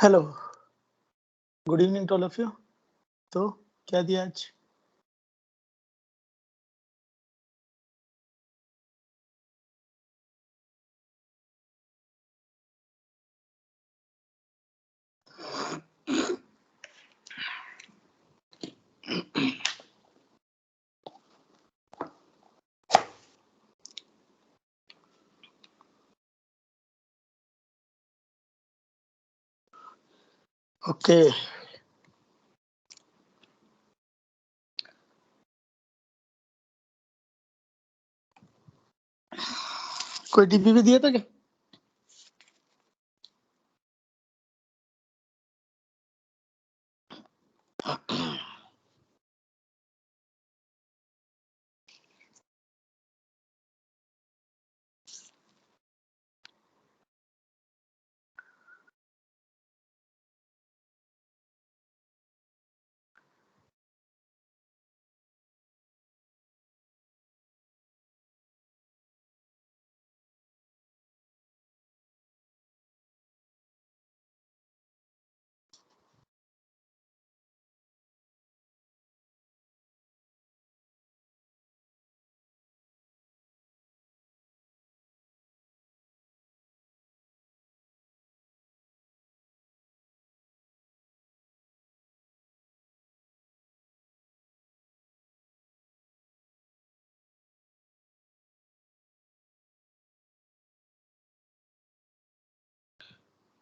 Hello, good evening to all of you. तो क्या दिया आज? ओके, कोई डीपी भी दिया था क्या?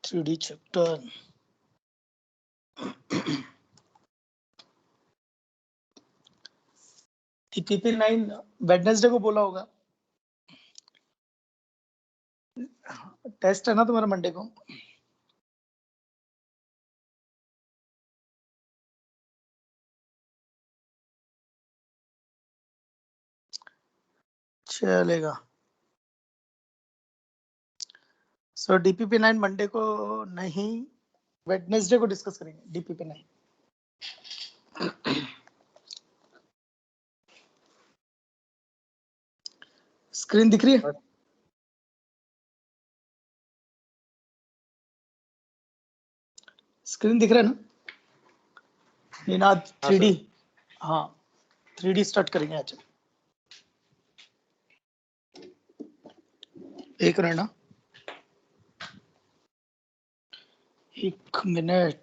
थ्री चैप्टर टीपीपी 9 वेडनेसडे को बोला होगा। टेस्ट है ना तुम्हारा मंडे को? चलेगा। सो डीपीपी 9 मंडे को नहीं, वेडनेसडे को डिस्कस करेंगे डीपीपी 9। स्क्रीन दिख रही है? स्क्रीन दिख रहा है ना? आज 3D, हाँ 3D स्टार्ट करेंगे आज। एक रहना, एक मिनट।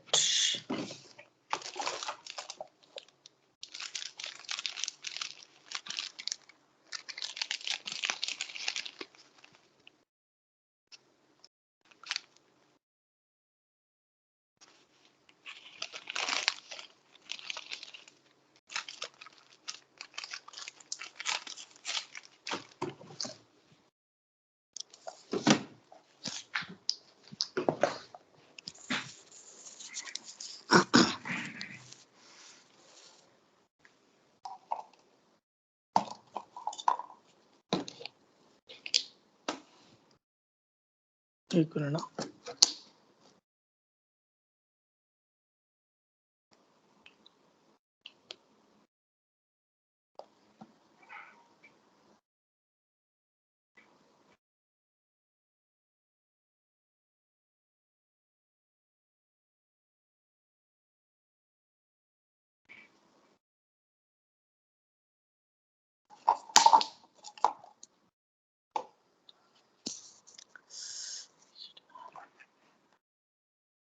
एक रहना,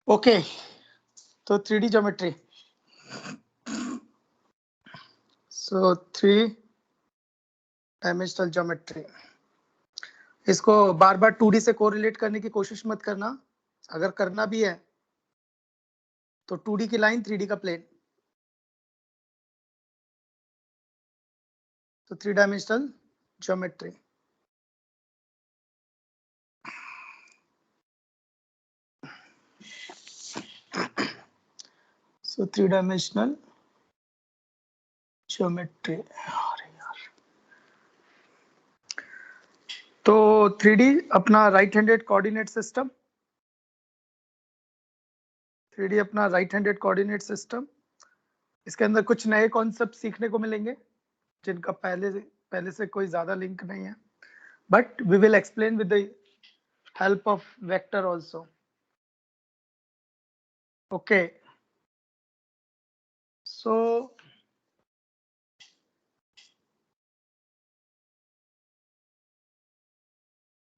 ओके। तो 3D ज्योमेट्री, सो 3 डायमेंशनल ज्योमेट्री, इसको बार बार 2D से कोरिलेट करने की कोशिश मत करना। अगर करना भी है तो 2D की लाइन 3D का प्लेन, तो 3 डायमेंशनल ज्योमेट्री। सो 3 डायमेंशनल ज्योमेट्री। अरे यार, तो 3D अपना right handed coordinate system, 3D अपना राइट हैंडेड कोऑर्डिनेट सिस्टम। इसके अंदर कुछ नए कॉन्सेप्ट सीखने को मिलेंगे जिनका पहले से कोई ज्यादा लिंक नहीं है, but we will explain with the help of vector also. Okay, so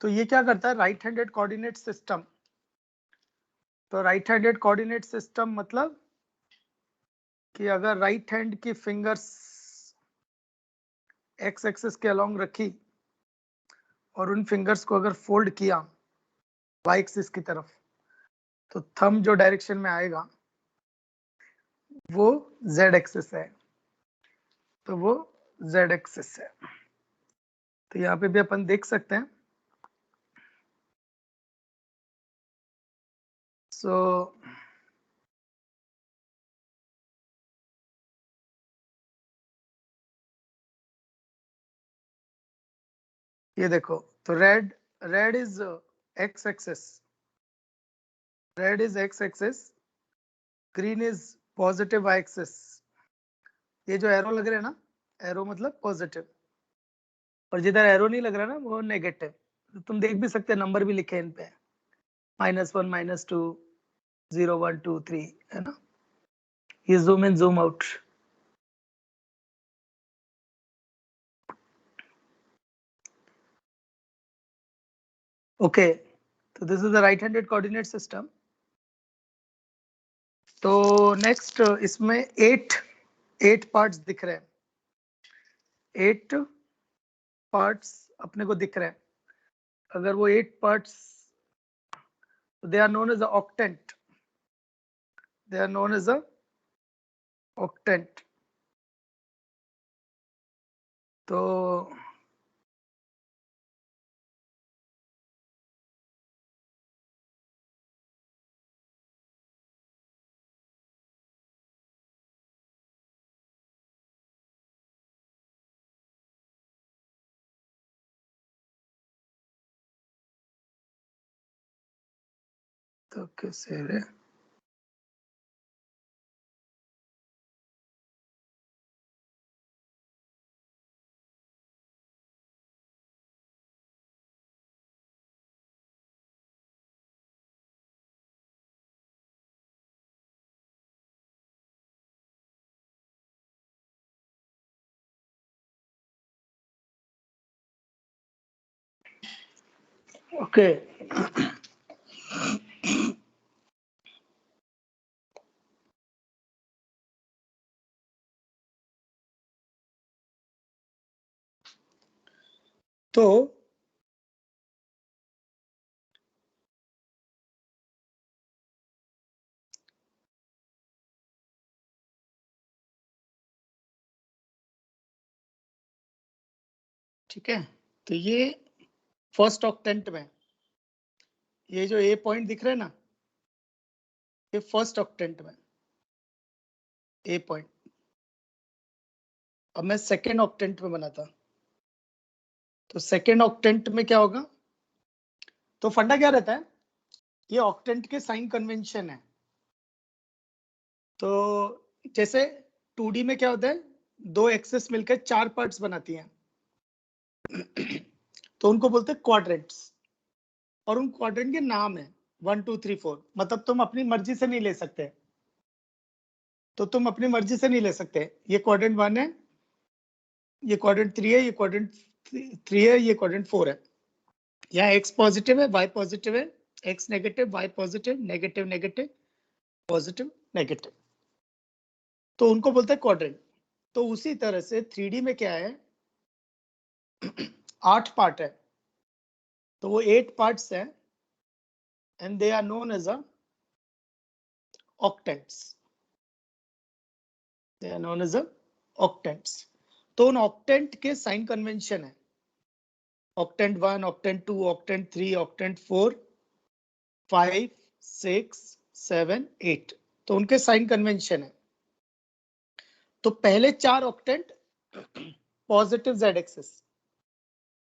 तो ये क्या करता है, राइट हैंडेड कोऑर्डिनेट सिस्टम। तो राइट हैंडेड कोऑर्डिनेट सिस्टम मतलब कि अगर राइट हैंड की फिंगर्स एक्स एक्सिस के अलोंग रखी और उन फिंगर्स को अगर फोल्ड किया वाई एक्सिस की तरफ, तो थंब जो डायरेक्शन में आएगा वो जेड एक्सिस है, तो वो जेड एक्सिस है। तो यहाँ पे भी अपन देख सकते हैं। सो ये देखो, तो red is X axis, red is X axis, green is positive Y axis. ये जो एरो लग रहे हैं ना, एरो मतलब पॉजिटिव, और जिधर एरो नहीं लग रहा ना वो नेगेटिव। तो तुम देख भी सकते हैं, नंबर भी लिखे हैं इन पे, -1 -2 0 1 2 3, है ना। ये zoom in zoom out. Okay, तो this is the right handed coordinate system. तो नेक्स्ट इसमें 8 पार्ट्स दिख रहे हैं, 8 पार्ट्स अपने को दिख रहे हैं। अगर वो 8 parts, they are known as a octant, they are known as a octant. तो कैसे रे, ओके। तो ठीक है, तो ये फर्स्ट ऑक्टेंट में ये जो ए पॉइंट दिख रहे हैं ना, ये फर्स्ट ऑक्टेंट में ए पॉइंट। अब मैं सेकेंड ऑक्टेंट में बनाता, तो सेकेंड ऑक्टेंट में क्या होगा, तो फंडा क्या रहता है, ये ऑक्टेंट के साइन कन्वेंशन है। तो जैसे 2D में क्या होता है, 2 एक्सेस मिलकर 4 पार्ट्स बनाती हैं, तो उनको बोलते हैं क्वाड्रेंट्स, और उन क्वाड्रेंट के नाम है 1 2 3 4। मतलब तुम अपनी मर्जी से नहीं ले सकते, तो तुम अपनी मर्जी से नहीं ले सकते, ये क्वाड्रेंट 1 है, ये क्वाड्रेंट 3 है, ये क्वाड्रेंट 3 है, ये क्वाड्रेंट 4 है। यहाँ x पॉजिटिव है, y पॉजिटिव है, x negative, y positive, negative negative, positive negative, तो उनको बोलते हैं क्वाड्रेंट। तो उसी तरह से 3D में क्या है, 8 पार्ट है, तो वो 8 पार्ट्स है, and they are known as a octants, they are known as a octants. तो उन ऑक्टेंट के साइन कन्वेंशन है, ऑक्टेंट 1, ऑक्टेंट 2, ऑक्टेंट 3, ऑक्टेंट 4, 5 6 7 8, तो उनके साइन कन्वेंशन है। तो पहले 4 ऑक्टेंट पॉजिटिव जेड एक्सिस,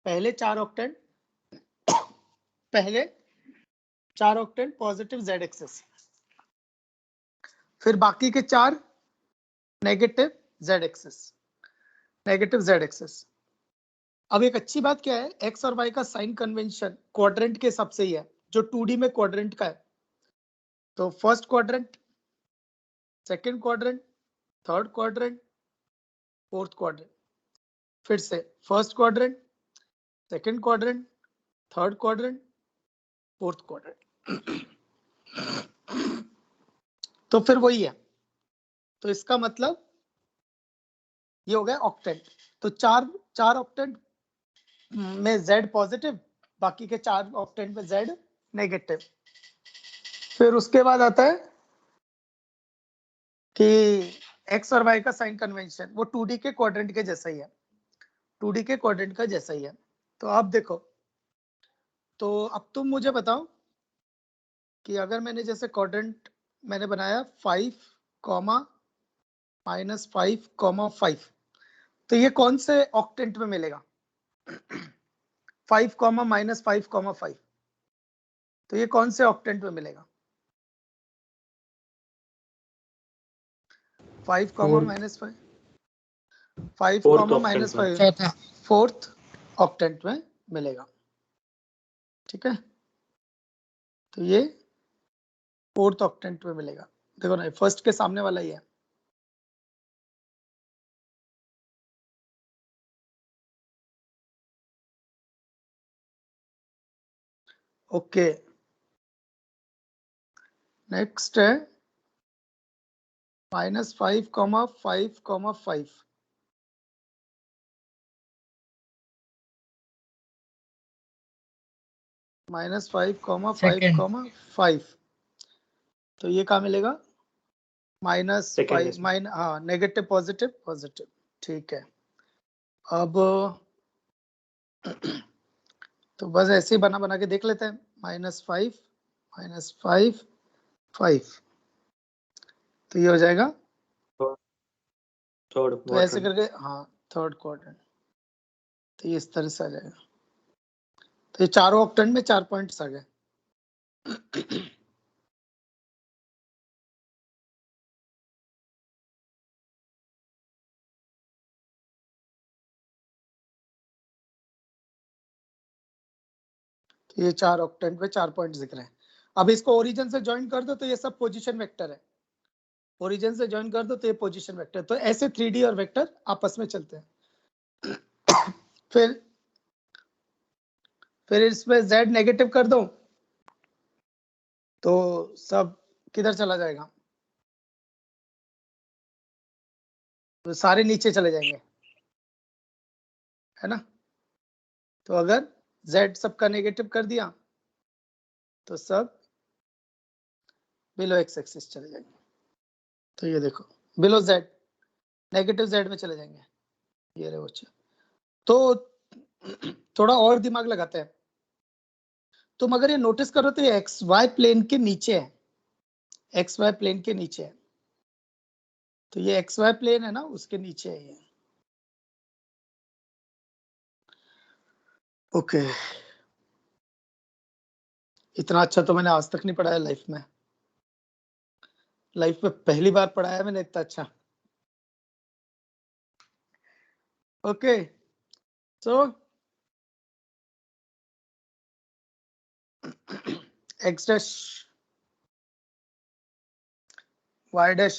पहले 4 ऑक्टेंट, पहले 4 ऑक्टेंट पॉजिटिव जेड एक्सिस, फिर बाकी के 4 negative Z axis, negative Z axis. अब एक अच्छी बात क्या है, एक्स और वाई का साइन कन्वेंशन क्वाड्रेंट के हिसाब से ही है, जो 2D में क्वाड्रेंट का है। तो first quadrant second quadrant, third quadrant, fourth quadrant. फिर से first quadrant, second quadrant, third quadrant, fourth quadrant. तो फिर वही है। तो इसका मतलब ये हो गया ऑक्टेंट। तो चार ऑक्टेंट में Z पॉजिटिव, बाकी के 4 ऑक्टेंट में Z नेगेटिव। फिर उसके बाद आता है कि एक्स और वाई का साइन कन्वेंशन, वो 2D के क्वाड्रेंट के जैसा ही है, 2D के क्वाड्रेंट का जैसा ही है। तो आप देखो, तो अब तुम मुझे बताओ कि अगर मैंने जैसे क्वाड्रेंट मैंने बनाया 5, -5, 5, तो ये कौन से ऑक्टेंट में मिलेगा? 5, -5, 5, तो ये कौन से ऑक्टेंट में मिलेगा? 5, -5, 5, -5, फोर्थ ऑक्टेंट में मिलेगा। ठीक है, तो ये फोर्थ ऑक्टेंट में मिलेगा। देखो ना, फर्स्ट के सामने वाला ही है। ओके, नेक्स्ट है -5, 5, 5, -5, 5, 5, तो ये कहाँ मिलेगा? -5, हाँ, नेगेटिव पॉजिटिव पॉजिटिव। ठीक है, अब तो बस ऐसे ही बना बना के देख लेते हैं। -5, -5, 5, तो ये हो जाएगा थर्ड। तो ऐसे करके, हाँ, थर्ड क्वाड्रेंट। तो ये इस तरह से आ जाएगा। तो ये चारों ऑक्टेंट में 4 पॉइंट्स आ गए। तो ये 4 ऑक्टेंट में 4 पॉइंट्स दिख रहे हैं। अब इसको ओरिजिन से ज्वाइन कर दो तो ये सब पोजीशन वेक्टर है। ओरिजिन से ज्वाइन कर दो तो ये पोजीशन वेक्टर। तो ऐसे 3D और वेक्टर आपस में चलते हैं। फिर इसमें Z नेगेटिव कर दो तो सब किधर चला जाएगा? तो सारे नीचे चले जाएंगे, है ना? तो अगर Z सबका नेगेटिव कर दिया तो सब बिलो एक्स एक्सिस चले जाएंगे। तो ये देखो, बिलो Z, नेगेटिव Z में चले जाएंगे। ये रहे बच्चे। तो थोड़ा और दिमाग लगाते हैं। तुम अगर ये नोटिस करो तो ये एक्स वाई प्लेन के नीचे है, एक्स वाई प्लेन के नीचे है। तो ये एक्स वाई प्लेन है ना, उसके नीचे है ये। ओके, इतना अच्छा तो मैंने आज तक नहीं पढ़ाया लाइफ में। लाइफ में पहली बार पढ़ाया मैंने इतना अच्छा। ओके, सो x dash y dash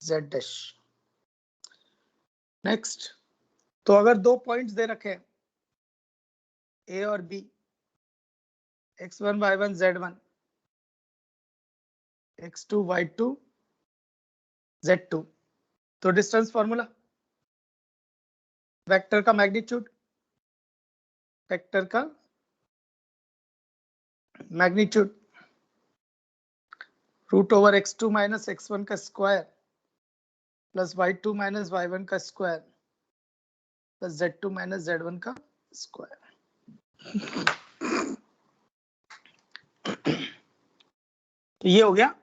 z dash. Next, तो अगर 2 पॉइंट्स दे रखे a और b, x1 y1 z1, x2 y2 z2, तो डिस्टेंस फॉर्मूला, वेक्टर का मैग्नीट्यूड, वेक्टर का मैग्नीट्यूड √x2 - x1 का स्क्वायर प्लस y2 - y1 का स्क्वायर प्लस z2 - z1 का स्क्वायर। तो ये हो गया।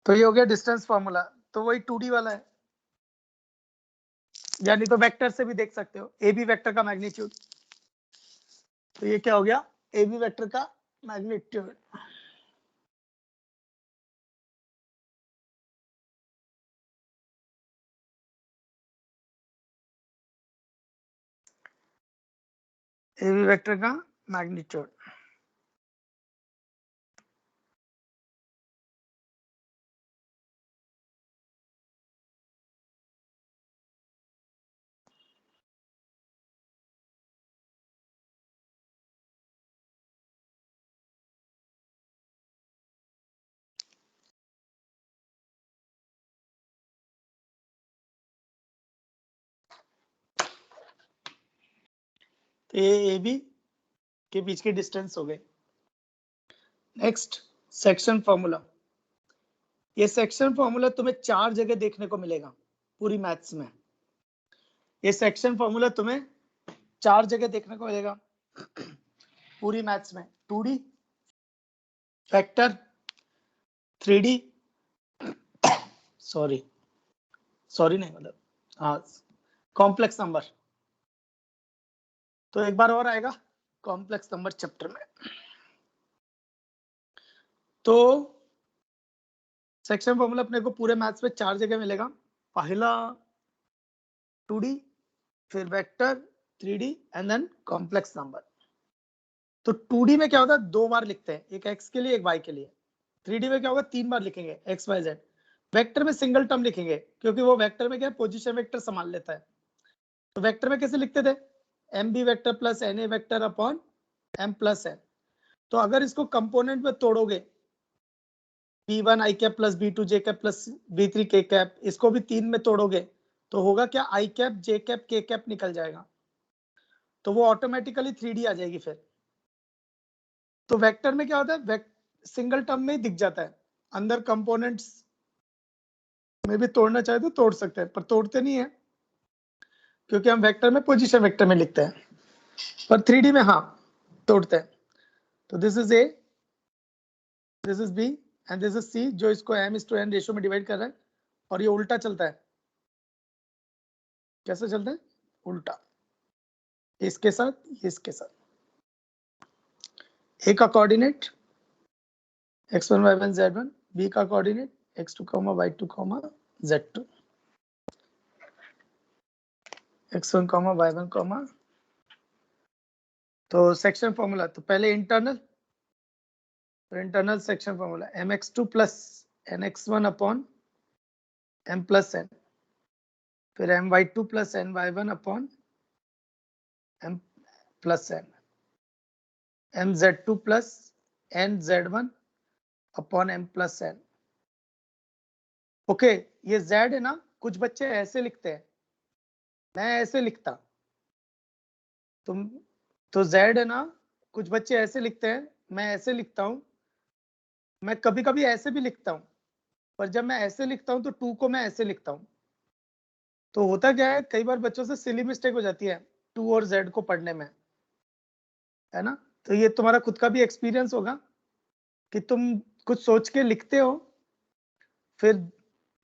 तो ये हो गया डिस्टेंस फॉर्मूला। तो वही 2D वाला है, यानी तो वेक्टर से भी देख सकते हो, ए बी वेक्टर का मैग्नीट्यूड। तो ये क्या हो गया? ए बी वेक्टर का मैग्नीट्यूड। ए बी वेक्टर का मैग्नीट्यूड। तो ये ए बी के बीच की डिस्टेंस हो गई। Next section formula. ये सेक्शन फॉर्मूला तुम्हें 4 जगह देखने को मिलेगा पूरी मैथ्स में। ये सेक्शन फॉर्मूला तुम्हें 4 जगह देखने को मिलेगा पूरी मैथ्स में। 2D, वेक्टर, 3D, सॉरी नहीं मतलब हाँ कॉम्प्लेक्स नंबर। तो एक बार और आएगा कॉम्प्लेक्स नंबर चैप्टर में। तो सेक्शन फॉर्मूला अपने को पूरे मैथ्स में 4 जगह मिलेगा। पहला 2D, फिर vector, 3D and then complex number. तो 2D में क्या होता है, 2 बार लिखते हैं, एक x के लिए एक y के लिए। 3D में क्या होगा, 3 बार लिखेंगे x y z। वेक्टर में सिंगल टर्म लिखेंगे क्योंकि वो वेक्टर में क्या पोजीशन वेक्टर संभाल लेता है। तो वेक्टर में कैसे लिखते थे, mb vector plus na vector upon m plus n। तो अगर इसको कंपोनेंट में तोड़ोगे, b1 i cap plus b2 j cap plus b3 k cap, इसको भी 3 में तोड़ोगे तो होगा क्या, i cap j cap k cap निकल जाएगा। तो वो ऑटोमेटिकली 3D आ जाएगी फिर। तो वेक्टर में क्या होता है, सिंगल टर्म में ही दिख जाता है। अंदर कंपोनेंट्स में भी तोड़ना चाहे तो तोड़ सकते हैं, पर तोड़ते नहीं है क्योंकि हम वेक्टर में पोजीशन वेक्टर में लिखते हैं। पर 3D में हाँ तोड़ते हैं। तो this is A, this is B and this is C, जो इसको m/n रेशियो में डिवाइड कर रहा है। और ये उल्टा चलता है। कैसे चलता है, उल्टा, इसके साथ इसके साथ। ए का coordinate x1 y1 z1, B का coordinate x2 y2 z2, x1 y1 तो सेक्शन फॉर्मूला। तो पहले internal section formula mx2 plus nx1 upon m plus n, फिर my2 plus ny1 upon m plus n, mz2 plus nz1 upon m plus n। Okay, ये z है ना, कुछ बच्चे ऐसे लिखते हैं, मैं ऐसे लिखता, तुम तो z है ना, कुछ बच्चे ऐसे लिखते हैं, मैं ऐसे लिखता हूं, मैं कभी कभी ऐसे भी लिखता हूं, पर जब मैं ऐसे लिखता हूं तो 2 को मैं ऐसे लिखता हूं। तो होता क्या है, कई बार बच्चों से सिली मिस्टेक हो जाती है 2 और z को पढ़ने में, है ना। तो ये तुम्हारा खुद का भी एक्सपीरियंस होगा कि तुम कुछ सोच के लिखते हो, फिर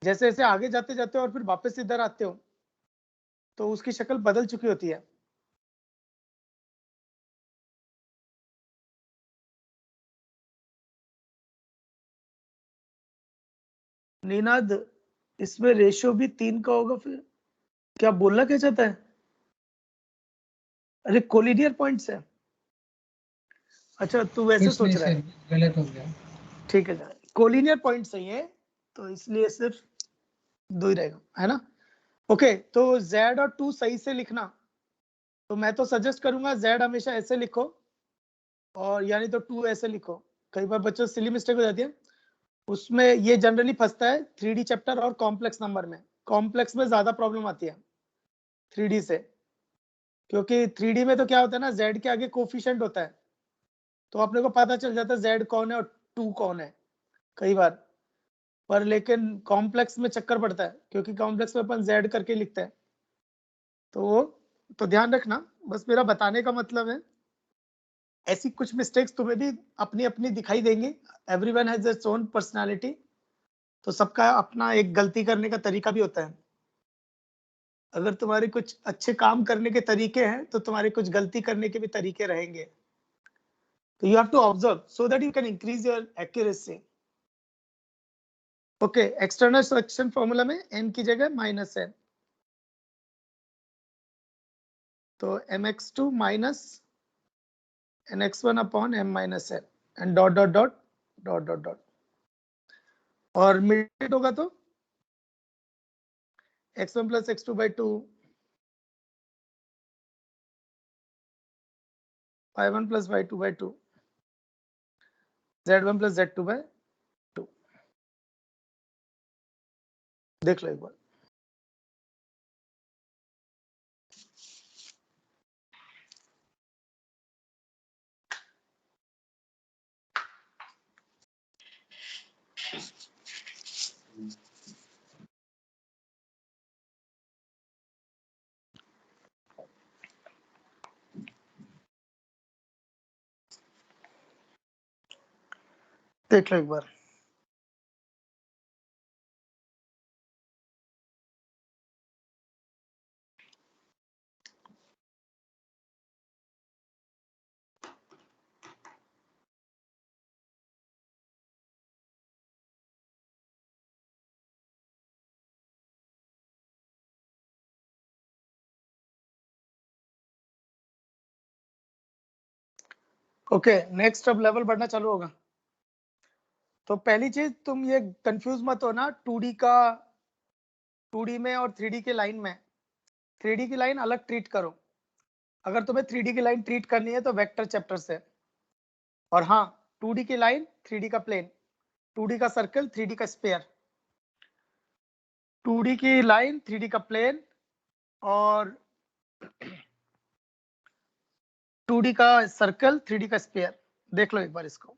जैसे जैसे आगे जाते जाते हो और फिर वापस इधर आते हो तो उसकी शक्ल बदल चुकी होती है। निनाद, इसमें रेशियो भी 3 का होगा, फिर क्या बोलना क्या चाहता है, अरे कोलिनियर पॉइंट्स है। अच्छा तू वैसे सोच रहा है, गलत हो गया। ठीक है, कोलिनियर पॉइंट सही है, तो इसलिए सिर्फ 2 ही रहेगा, है ना। ओके, तो z और 2 सही से लिखना। तो मैं तो सजेस्ट करूंगा z हमेशा ऐसे लिखो, और यानी तो 2 ऐसे लिखो। कई बार बच्चों सिली मिस्टेक हो जाती है उसमें, ये जनरली फंसता है 3D चैप्टर और कॉम्प्लेक्स नंबर में। कॉम्प्लेक्स में ज्यादा प्रॉब्लम आती है 3D से, क्योंकि 3D में तो क्या होता है ना, z के आगे कोफिशिएंट होता है, तो अपने को पता चल जाता है z कौन है और 2 कौन है कई बार। पर लेकिन कॉम्प्लेक्स में चक्कर पड़ता है क्योंकि कॉम्प्लेक्स में अपन z करके लिखते हैं। तो ध्यान रखना, बस मेरा बताने का मतलब है, ऐसी कुछ मिस्टेक्स तुम्हें भी अपनी अपनी दिखाई देंगी। Everyone has its own personality, तो सबका अपना एक गलती करने का तरीका भी होता है। अगर तुम्हारे कुछ अच्छे काम करने के तरीके हैं तो तुम्हारे कुछ गलती करने के भी तरीके रहेंगे। तो you have to observe so that you can increase your accuracy. Okay, external section formula में n की जगह -n, तो mx2 माइनस एन x1 अपॉन m minus n and dot dot dot dot dot dot, और mid होगा तो x1 plus x2 by 2, y1 plus y2 by 2, z1 plus z2 by 2। देख लो एक बार। देख लो एक बार। ओके नेक्स्ट, अब लेवल बढ़ना चालू होगा। तो पहली चीज, तुम ये कंफ्यूज मत हो ना 2D का, 2D में और 3D के लाइन में। 3D की लाइन अलग ट्रीट करो। अगर तुम्हें 3D की लाइन ट्रीट करनी है तो वेक्टर चैप्टर से, और हाँ 2D की लाइन 3D का प्लेन, 2D का सर्कल 3D का स्फीयर, 2D की लाइन 3D का प्लेन और 2D का सर्कल 3D का स्फीयर। देख लो एक बार इसको।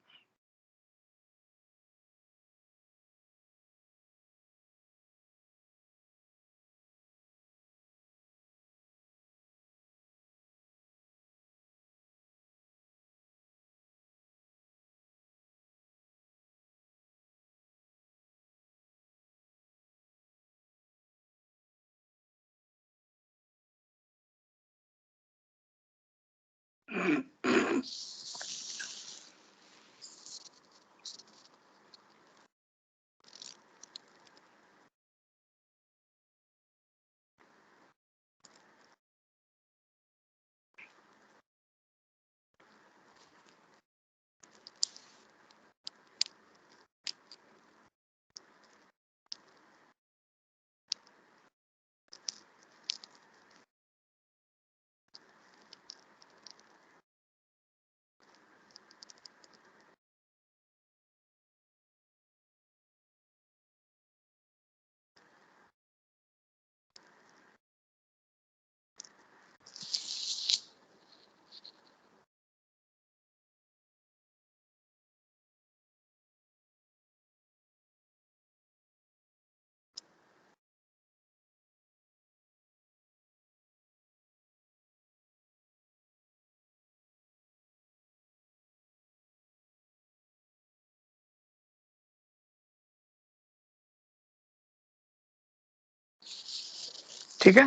ठीक है,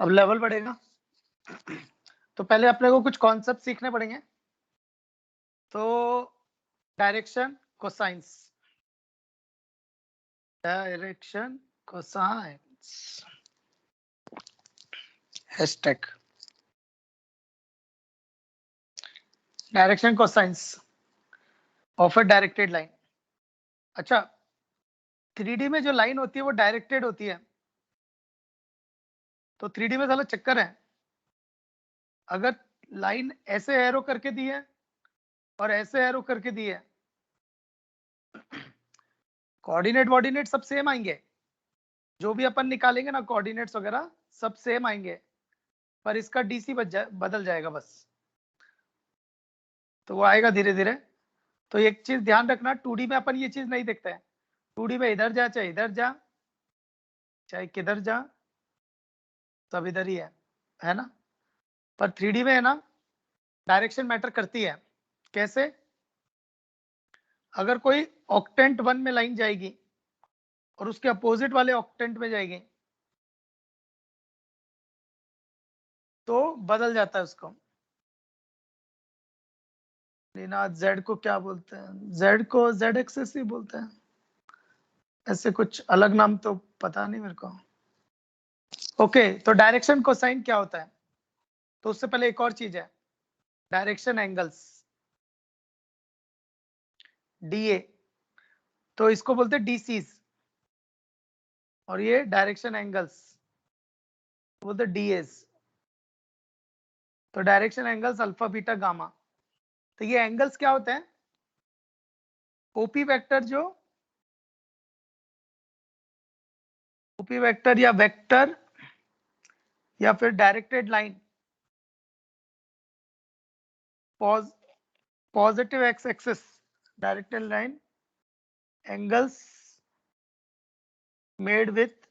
अब लेवल बढ़ेगा। तो पहले अपने को कुछ कॉन्सेप्ट सीखने पड़ेंगे। तो direction cosines, direction cosines hashtag direction cosines of a directed line. अच्छा, 3D में जो लाइन होती है वो डायरेक्टेड होती है। तो 3D में साला चक्कर है, अगर लाइन ऐसे एरो करके दी है और ऐसे एरो करके दी है, कोऑर्डिनेट वॉर्डिनेट सब सेम आएंगे, जो भी अपन निकालेंगे ना कोऑर्डिनेट्स वगैरह सब सेम आएंगे, पर इसका डीसी बदल जाएगा बस। तो वो आएगा धीरे धीरे। तो एक चीज ध्यान रखना, 2D में अपन ये चीज नहीं देखते हैं। 2D में इधर जा चाहे इधर जा चाहे किधर जा, सब इधर ही है ना। पर 3D में है ना, डायरेक्शन मैटर करती है। कैसे? अगर कोई ऑक्टेंट 1 में लाइन जाएगी और उसके अपोजिट वाले ऑक्टेंट में जाएगी तो बदल जाता है उसको। जेड को क्या बोलते हैं? जेड को जेड एक्सिस ही बोलते हैं, ऐसे कुछ अलग नाम तो पता नहीं मेरे को। ओके, तो डायरेक्शन कोसाइन क्या होता है? तो उससे पहले एक और चीज है, डायरेक्शन एंगल्स DA, तो इसको बोलते हैं DCs, और ये डायरेक्शन एंगल्स बोलते हैं DAs। तो direction angles alpha beta gamma, तो ये एंगल्स क्या होते हैं? ओपी वेक्टर या फिर directed line, positive X axis directed line, angles made with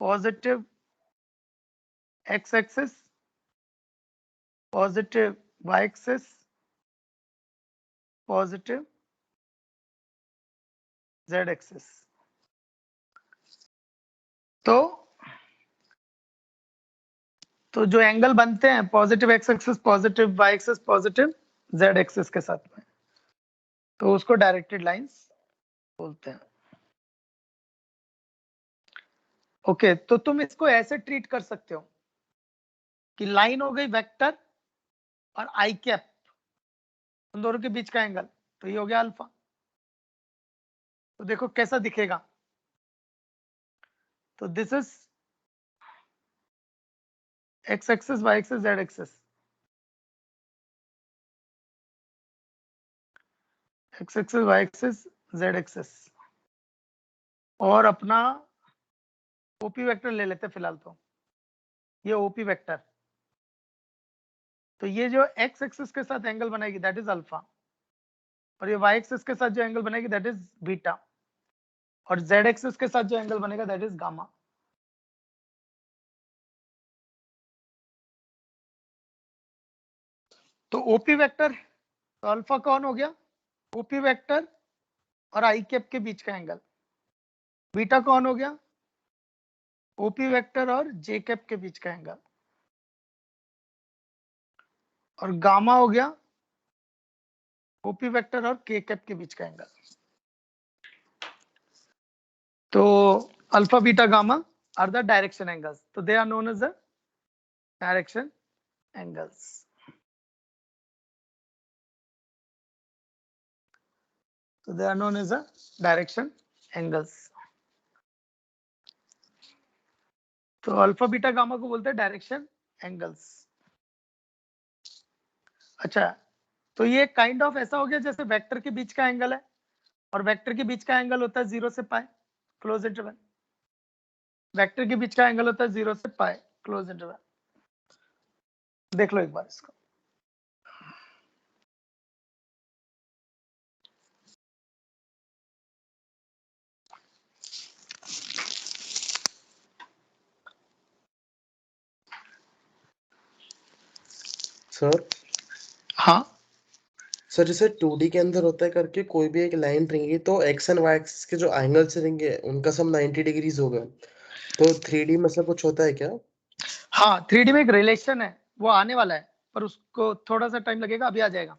positive X axis, positive Y axis, positive Z axis. तो जो एंगल बनते हैं positive X axis, positive Y axis, positive Z axis के साथ में, तो उसको डायरेक्टेड लाइंस बोलते हैं। ओके, तो तुम इसको ऐसे ट्रीट कर सकते हो कि लाइन हो गई वेक्टर और आई कैप, उन दोनों के बीच का एंगल, तो ये हो गया अल्फा। तो देखो कैसा दिखेगा, तो this is X axis, Y axis, Z axis, X axis, Y axis, Z axis, और अपना ओपी वेक्टर ले लेते फिलहाल, तो ये ओपी वेक्टर, तो ये जो एक्स एक्सिस के साथ एंगल बनाएगी दैट इज अल्फा, और ये वाई एक्सिस के साथ जो एंगल बनेगी दैट इज बीटा, और जेड एक्सिस के साथ जो एंगल बनेगा दैट इज गामा। तो ओपी वेक्टर, तो अल्फा कौन हो गया? ओपी वेक्टर और आई कैप के बीच का एंगल। बीटा कौन हो गया? ओपी वेक्टर और जे कैप के बीच का एंगल। और गामा हो गया ओपी वेक्टर और के कैप के बीच का एंगल। तो alpha beta gamma are the direction angles, तो they are known as the direction angles. So they are known as the direction angles. तो अल्फा बीटा गामा को बोलते हैं डायरेक्शन एंगल्स। अच्छा, तो ये काइंड ऑफ ऐसा हो गया जैसे वेक्टर के बीच का एंगल है, और वेक्टर के बीच का एंगल होता है 0 से पाई क्लोज इंटरवल। वेक्टर के बीच का एंगल होता है 0 से पाई क्लोज इंटरवल। देख लो एक बार इसको। सर हाँ सर, जैसे 2D के अंदर होता है करके कोई भी एक लाइन रहेंगी तो एक्स एंड वाई एक्सिस के जो एंगल्स रहेंगे उनका सम 90 डिग्रीज होगा, तो 3D में से कुछ होता है क्या? हाँ, 3D में एक रिलेशन है, वो आने वाला है, पर उसको थोड़ा सा टाइम लगेगा, अभी आ जाएगा,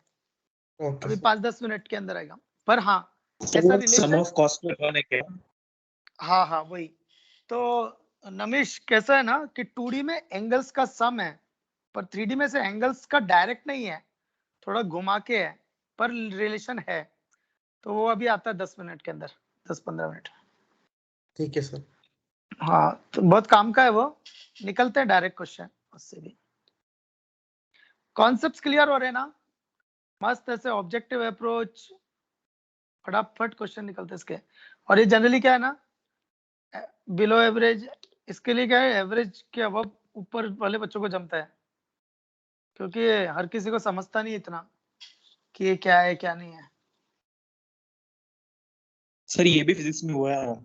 ओके अभी सर। 5-10 मिनट के अंदर आएगा। पर हाँ, ऐसा some relation, of cos square one है क्या? हाँ हाँ वही। तो नमिश कैसा है ना कि 2D में एंगल्स का सम है, पर 3D में से एंगल्स का डायरेक्ट नहीं है, थोड़ा घुमा के है, पर रिलेशन है। तो वो अभी आता है 10 मिनट के अंदर, 10-15 मिनट। ठीक है सर। हाँ, तो बहुत काम का है वो, निकलते हैं डायरेक्ट क्वेश्चन उससे भी। कॉन्सेप्ट्स क्लियर हो रहे हैं ना? मस्त ऐसे ऑब्जेक्टिव अप्रोच, फटाफट क्वेश्चन निकलते इसके। और ये जनरली क्या है ना, बिलो एवरेज, इसके लिए क्या है, एवरेज के अब ऊपर वाले बच्चों को जमता है, क्योंकि ये हर किसी को समझता नहीं इतना कि ये क्या है क्या नहीं है। सर ये भी फिजिक्स में हुआ है।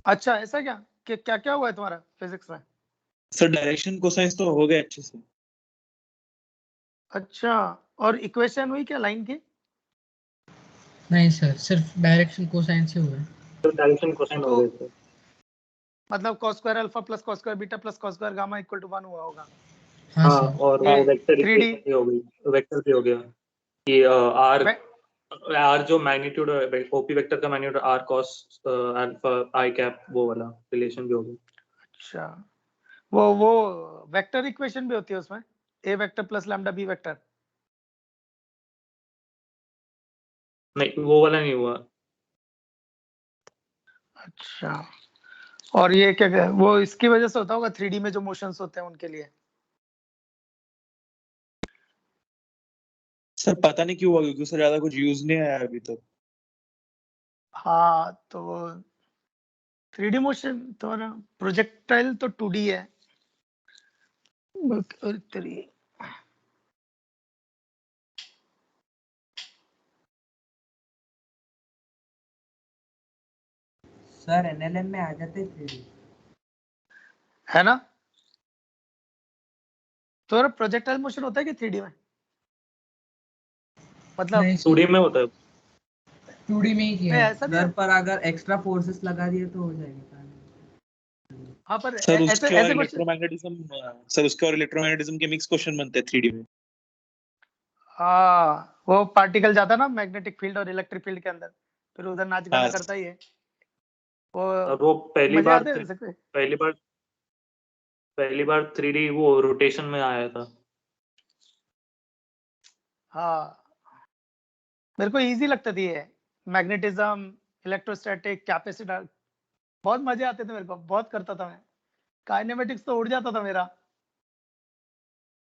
अच्छा, ऐसा क्या कि क्या क्या हुआ है तुम्हारा फिजिक्स में? सर डायरेक्शन कोसाइंस तो हो गए अच्छे से। अच्छा, और इक्वेशन हुई क्या लाइन की? नहीं सर, सिर्फ डायरेक्शन कोसाइन से हुआ है। तो डायरेक्शन कोसाइन हो गए थे। मतलब cos square alpha plus cos square beta plus cos square gamma equal to 1 हुआ होगा। हाँ हाँ, सर। और ये वो वेक्टर 3D इक्वेशन भी हो गई, वेक्टर भी हो गया कि आर जो मैग्नीट्यूड ओपी वेक्टर का magnitude R cos alpha I cap, वो वाला रिलेशन भी हो गया। अच्छा, वो वेक्टर इक्वेशन भी होती है उसमें? A vector plus lambda B vector? नहीं, वो वाला नहीं हुआ। अच्छा, और ये क्या वो इसकी वजह से होता होगा 3D में जो मोशंस होते हैं उनके लिए? सर पता नहीं क्यों हुआ, क्योंकि उससे ज्यादा कुछ यूज नहीं आया अभी तक। हाँ तो 3D मोशन तो ना, प्रोजेक्टाइल तो 2D है। और तेरी सर एनएलएम में आ जाते 3D है ना? तो प्रोजेक्टाइल मोशन होता है कि 3D में? मतलब नहीं 2D में होता है। 2D में ही किया नहीं, है। ऐसा नहीं सर, है। पर अगर एक्स्ट्रा फोर्सेस लगा दिए तो हो जाएगा। हाँ पर सर ऐसे उसके और ऐसे क्वेश्चन, इलेक्ट्रोमैग्नेटिज्म, सर उसके और इलेक्ट्रोमैग्नेटिज्म के मिक्स क्वेश्चन बनते हैं 3D में। हाँ वो पार्टिकल जाता है ना मैग्नेटिक फील्ड और इलेक्ट्रिक फील्ड के अंदर, फिर उधर नाच गाना हाँ। करता ही है और वो। वो पहली मजे बार आते हैं वैसे। पहली बार 3D वो रोटेशन में आया था। हाँ मेरे को इजी लगता थी ये मैग्नेटिज्म, इलेक्ट्रोस्टैटिक, कैपेसिटर, बहुत मजे आते थे मेरे को, बहुत करता था मैं। काइनेमेटिक्स तो उड़ जाता था मेरा,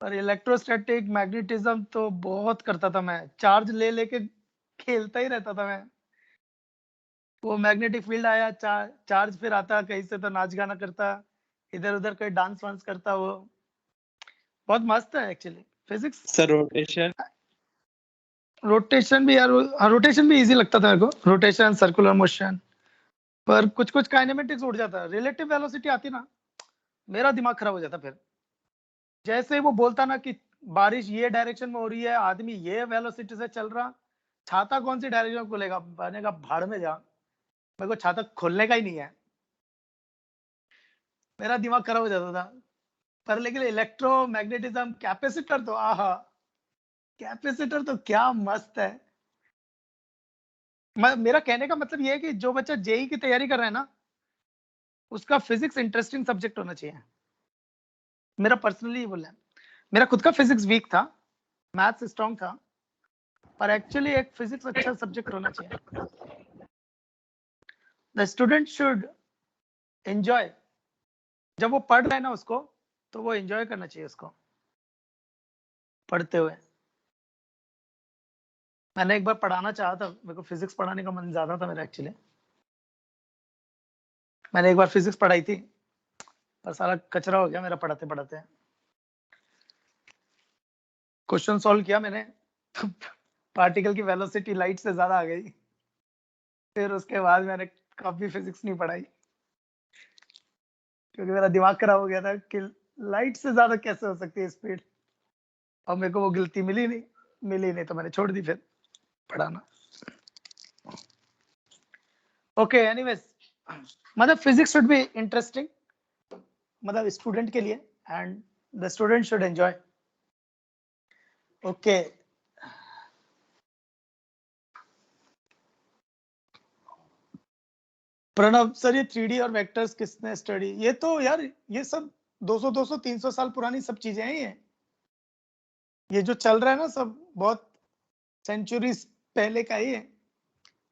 पर इलेक्ट्रोस्टैटिक मैग्नेटिज्म तो बहुत करता था मैं, चार्ज ले लेके खेलता ही रहता था मैं। वो मैग्नेटिक फील्ड आया, चार्ज फिर आता कहीं से तो नाच गाना करता, इधर उधर कोई डांस वांस करता, वो बहुत मस्त है actually physics. Sir rotation, rotation भी यार, रोटेशन भी इजी लगता था मेरे को, रोटेशन, सर्कुलर मोशन, पर कुछ कुछ काइनेमेटिक्स उड़ जाता है। रिलेटिव वेलोसिटी आती ना, मेरा दिमाग खराब हो जाता फिर। जैसे ही वो बोलता ना कि बारिश ये डायरेक्शन में हो रही है, आदमी ये वेलोसिटी से चल रहा, छाता कौन सी डायरेक्शन में खुलेगा, बनेगा भाड़ में जा, मेरे को छाता खोलने का ही नहीं है, मेरा दिमाग खराब हो जाता था। पर लेकिन इलेक्ट्रोमैग्नेटिज्म, कैपेसिटर तो आहा, कैपेसिटर तो क्या मस्त है। मेरा कहने का मतलब ये है कि जो बच्चा जेई की तैयारी कर रहा है ना, उसका फिजिक्स इंटरेस्टिंग सब्जेक्ट होना चाहिए। मेरा पर्सनली बोलना है, मेरा खुद का फिजिक्स वीक था, मैथ्स स्ट्रांग था, पर एक्चुअली एक फिजिक्स अच्छा सब्जेक्ट होना चाहिए। द स्टूडेंट शुड एंजॉय, जब वो पढ़ रहे हैं ना उसको, तो वो एंजॉय करना चाहिए उसको पढ़ते हुए। मैंने एक बार पढ़ाना चाहा था, मेरे को फिजिक्स पढ़ाने का मन ज्यादा था मेरा एक्चुअली। मैंने एक बार फिजिक्स पढ़ाई थी, पर सारा कचरा हो गया मेरा पढ़ाते पढ़ाते। क्वेश्चन सॉल्व किया मैंने, पार्टिकल की वेलोसिटी लाइट से ज्यादा आ गई, फिर उसके बाद मैंने कभी फिजिक्स नहीं पढ़ाई, क्योंकि मेरा दिमाग खराब हो गया था कि लाइट से ज्यादा कैसे हो सकती है स्पीड। और मेरे को वो गिलती मिली नहीं तो मैंने छोड़ दी फिर पढ़ाना। ओके एनीवेज, मतलब फिजिक्स शुड बी इंटरेस्टिंग, मतलब स्टूडेंट के लिए, and the student should enjoy. Okay Pranav sir, ये 3D और वेक्टर्स किसने स्टडी? ये तो यार ये सब 200 300 साल पुरानी सब चीजें हैं। ये जो चल रहा है ना सब बहुत सेंचुरीज पहले का ही है।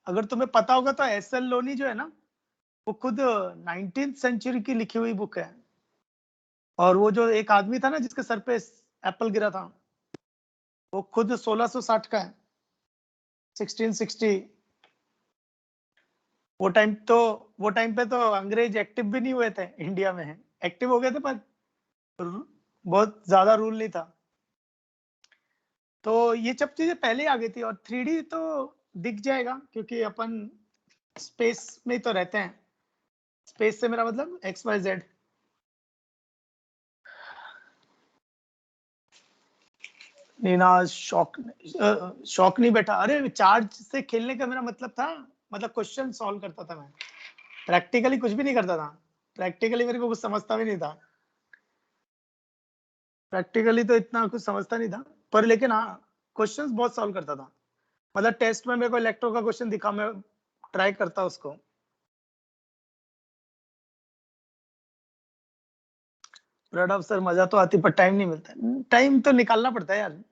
अगर तुम्हें पता होगा तो एस एल लोनी जो है ना, वो खुद 19th सेंचुरी की लिखी हुई बुक है। और वो जो एक आदमी था ना जिसके सर पे एप्पल गिरा था, वो खुद 1660 का है, 1660। वो टाइम पे तो अंग्रेज एक्टिव भी नहीं हुए थे इंडिया में, है एक्टिव हो गए थे पर बहुत ज्यादा रूल नहीं था। तो ये सब चीजें पहले आ गई थी। और 3D तो दिख जाएगा क्योंकि अपन स्पेस में तो रहते हैं। स्पेस से मेरा मतलब XYZ। नीना शौक नहीं बैठा, अरे चार्ज से खेलने का मेरा मतलब था, मतलब क्वेश्चन सॉल्व करता था मैं, प्रैक्टिकली कुछ भी नहीं करता था। प्रैक्टिकली मेरे को कुछ समझता भी नहीं था, प्रैक्टिकली तो इतना कुछ समझता नहीं था, पर लेकिन हाँ क्वेश्चंस बहुत सॉल्व करता था। मतलब टेस्ट में मेरे को इलेक्ट्रो का क्वेश्चन दिखा, मैं ट्राई करता उसको। प्रणव सर मजा तो आती पर टाइम नहीं मिलता, टाइम तो निकालना पड़ता है यार।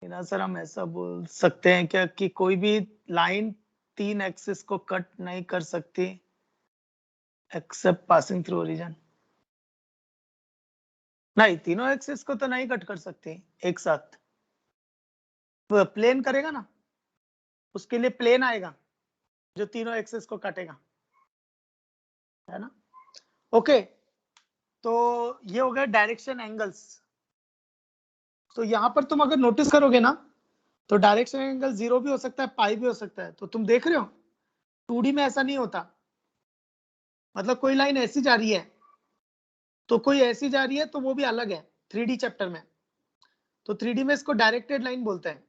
ना सर हम ऐसा बोल सकते हैं क्या कि कोई भी लाइन 3 एक्सिस को कट नहीं कर सकती एक्सेप्ट पासिंग थ्रू ओरिजिन। नहीं, तीनों एक्सिस को तो नहीं कट कर सकती एक साथ। वो प्लेन करेगा ना, उसके लिए प्लेन आएगा जो तीनों एक्सिस को काटेगा, है ना। ओके, तो ये हो गया डायरेक्शन एंगल्स। तो यहां पर तुम अगर नोटिस करोगे ना, तो डायरेक्शन एंगल 0 भी हो सकता है, पाई भी हो सकता है। तो तुम देख रहे हो 2D में ऐसा नहीं होता। मतलब कोई लाइन ऐसी जा रही है तो कोई ऐसी जा रही है तो वो भी अलग है 3D चैप्टर में। तो 3D में इसको डायरेक्टेड लाइन बोलते हैं।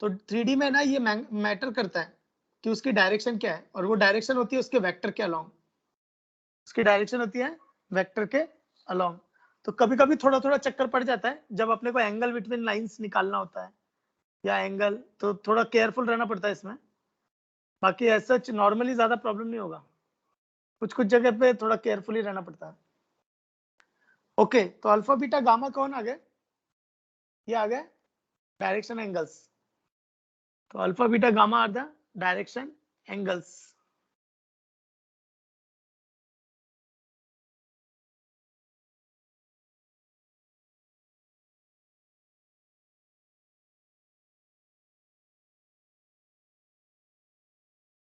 तो 3D में ना ये मैटर करता है कि उसकी डायरेक्शन क्या है, और वो डायरेक्शन होती है उसके वेक्टर के अलोंग। उसकी डायरेक्शन होती है वेक्टर के अलोंग। तो कभी कभी थोड़ा थोड़ा चक्कर पड़ जाता है जब अपने को एंगल बिटवीन लाइंस निकालना होता है या एंगल, तो थोड़ा केयरफुल रहना पड़ता है इसमें। बाकी ऐसा नॉर्मली ज्यादा प्रॉब्लम नहीं होगा, कुछ कुछ जगह पे थोड़ा केयरफुली रहना पड़ता है। ओके, तो अल्फा बीटा गामा कौन आ गए? ये आ गए डायरेक्शन एंगल्स। तो alpha beta gamma are the direction angles.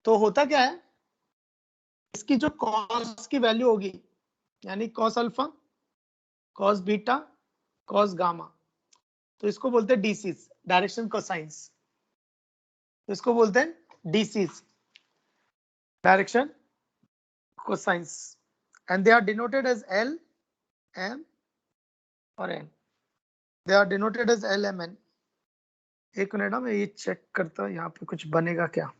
तो होता क्या है, इसकी जो कॉस की वैल्यू होगी, यानी cos alpha, cos beta, cos gamma, तो इसको बोलते हैं डीसीज, डायरेक्शन कोसाइंस। तो इसको बोलते हैं DCs, direction cosines, and they are denoted as L, M और N. They are denoted as L, M, N. एक मिनट ना, मैं ये चेक करता हूँ यहाँ पे कुछ बनेगा क्या।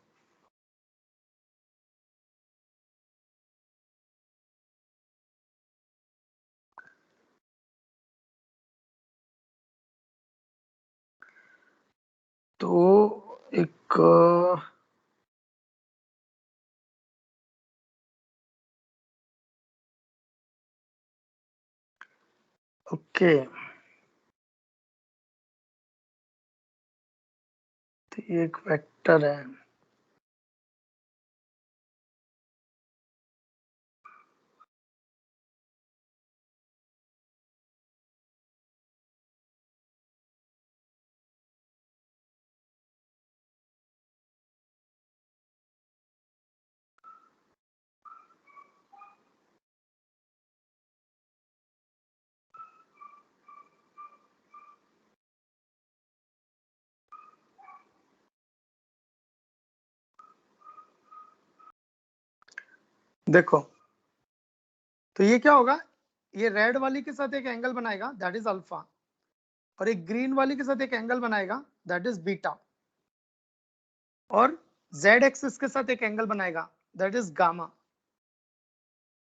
तो एक ओके, तो ये एक वेक्टर है। देखो, तो ये क्या होगा, ये रेड वाली के साथ एक एंगल बनाएगा, दैट इज अल्फा, और एक ग्रीन वाली के साथ एक एंगल बनाएगा, दैट इज बीटा, और z एक्सिस के साथ एक एंगल बनाएगा, दैट इज गामा।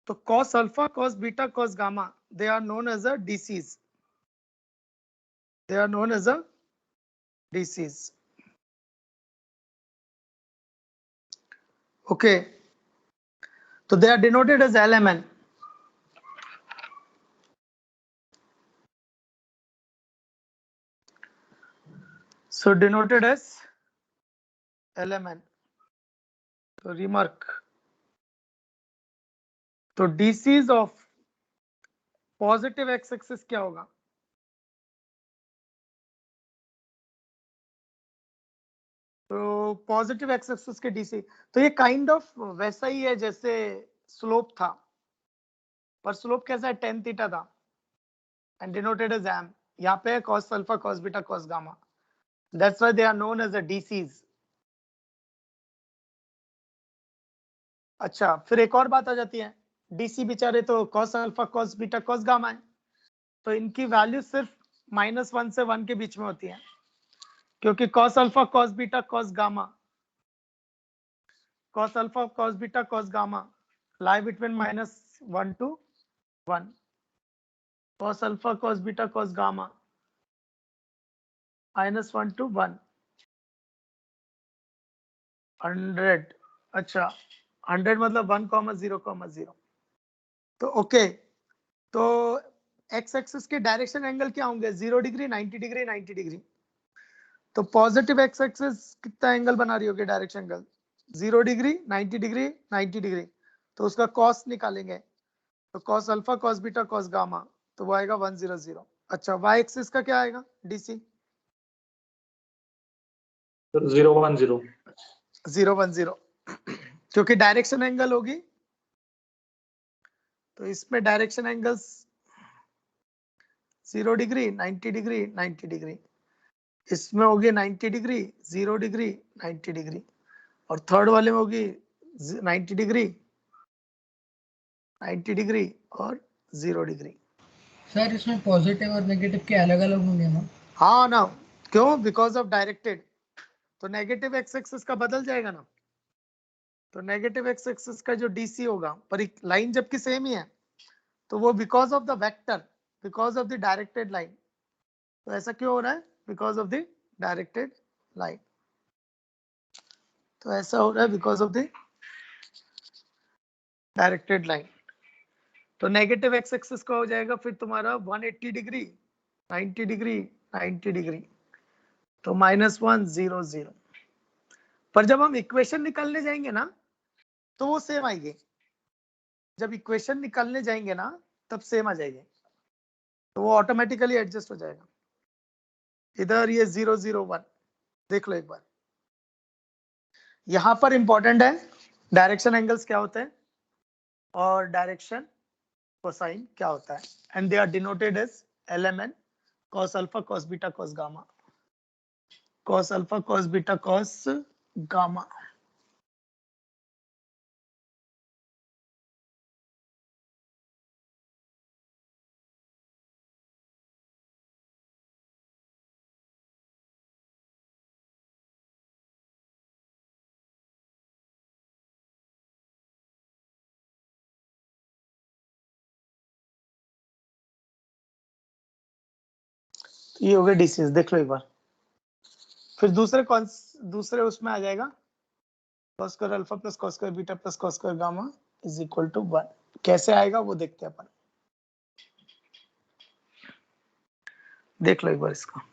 तो cos alpha, cos beta, cos gamma, they are known as a DCs, they are known as a DCs. Okay, तो they are denoted as LMN। So denoted as LMN. तो remark, तो DCs of positive X axis क्या होगा? तो positive X axis के DC, तो ये kind of वैसा ही है जैसे स्लोप था, पर स्लोप कैसा है, tan थीटा था, एंड डिनोटेड एज m। यहाँ पे cos alpha, cos beta, cos gamma, that's why they are known as a DCs. अच्छा, फिर एक और बात आ जाती है, डीसी बेचारे तो cos alpha, cos beta, cos gamma है, तो इनकी वैल्यू सिर्फ -1 से 1 के बीच में होती है, क्योंकि cos alpha, cos beta, cos gamma, cos alpha, cos beta, cos gamma lie between -1 to 1, cos alpha, cos beta, cos gamma -1 to 1, 100। अच्छा, 100 मतलब 1, 0, 0। तो ओके, तो एक्स एक्सिस के डायरेक्शन एंगल क्या होंगे? 0 डिग्री, 90 डिग्री, 90 डिग्री। तो पॉजिटिव एक्स एक्सिस कितना angle बना रही होगी direction angle? 0 degree, 90 degree, 90 degree. तो उसका कॉस निकालेंगे, तो cos alpha, cos beta, cos gamma, तो वो आएगा 100। अच्छा, वाई एक्सिस का क्या आएगा? डीसी 010 010, क्योंकि डायरेक्शन एंगल होगी, तो इसमें direction angles 0 degree, 90 degree, 90 degree, इसमें होगी 90 डिग्री, 0 डिग्री, 90 डिग्री, और थर्ड वाले में होगी 90 डिग्री, 90 डिग्री और 0 डिग्री। सर इसमें पॉजिटिव और नेगेटिव के अलग अलग होंगे ना? हाँ ना, क्यों? बिकॉज ऑफ डायरेक्टेड, तो नेगेटिव एक्स एक्सिस का बदल जाएगा ना, तो नेगेटिव एक्स एक्सिस का जो डीसी होगा, पर लाइन जबकि सेम ही है, तो वो because of the vector, because of the directed line. तो ऐसा क्यों हो रहा है? Because of the directed line. तो ऐसा हो रहा है because of the directed line. तो नेगेटिव एक्स एक्सिस का हो जाएगा फिर तुम्हारा 180 डिग्री, 90 डिग्री, 90 डिग्री, तो -1 0 0। पर जब हम इक्वेशन निकालने जाएंगे ना, तो वो सेम आएगी। जब इक्वेशन निकालने जाएंगे ना, तब सेम आ जाएगी, तो वो ऑटोमेटिकली एडजस्ट हो जाएगा। इधर ये 0 0 1 देख लो एक बार। यहां पर इंपॉर्टेंट है डायरेक्शन एंगल्स क्या होते हैं और डायरेक्शन कोसाइन क्या होता है, and they are denoted as LMN, cos alpha, cos beta, cos gamma, cos alpha, cos beta, cos gamma. ये हो गए डीसीज, देख लो एक बार। फिर दूसरे उसमें आ जाएगा cos square alpha plus cos square beta plus cos square gamma is equal to 1। कैसे आएगा वो देखते हैं अपन, देख लो एक बार इसका।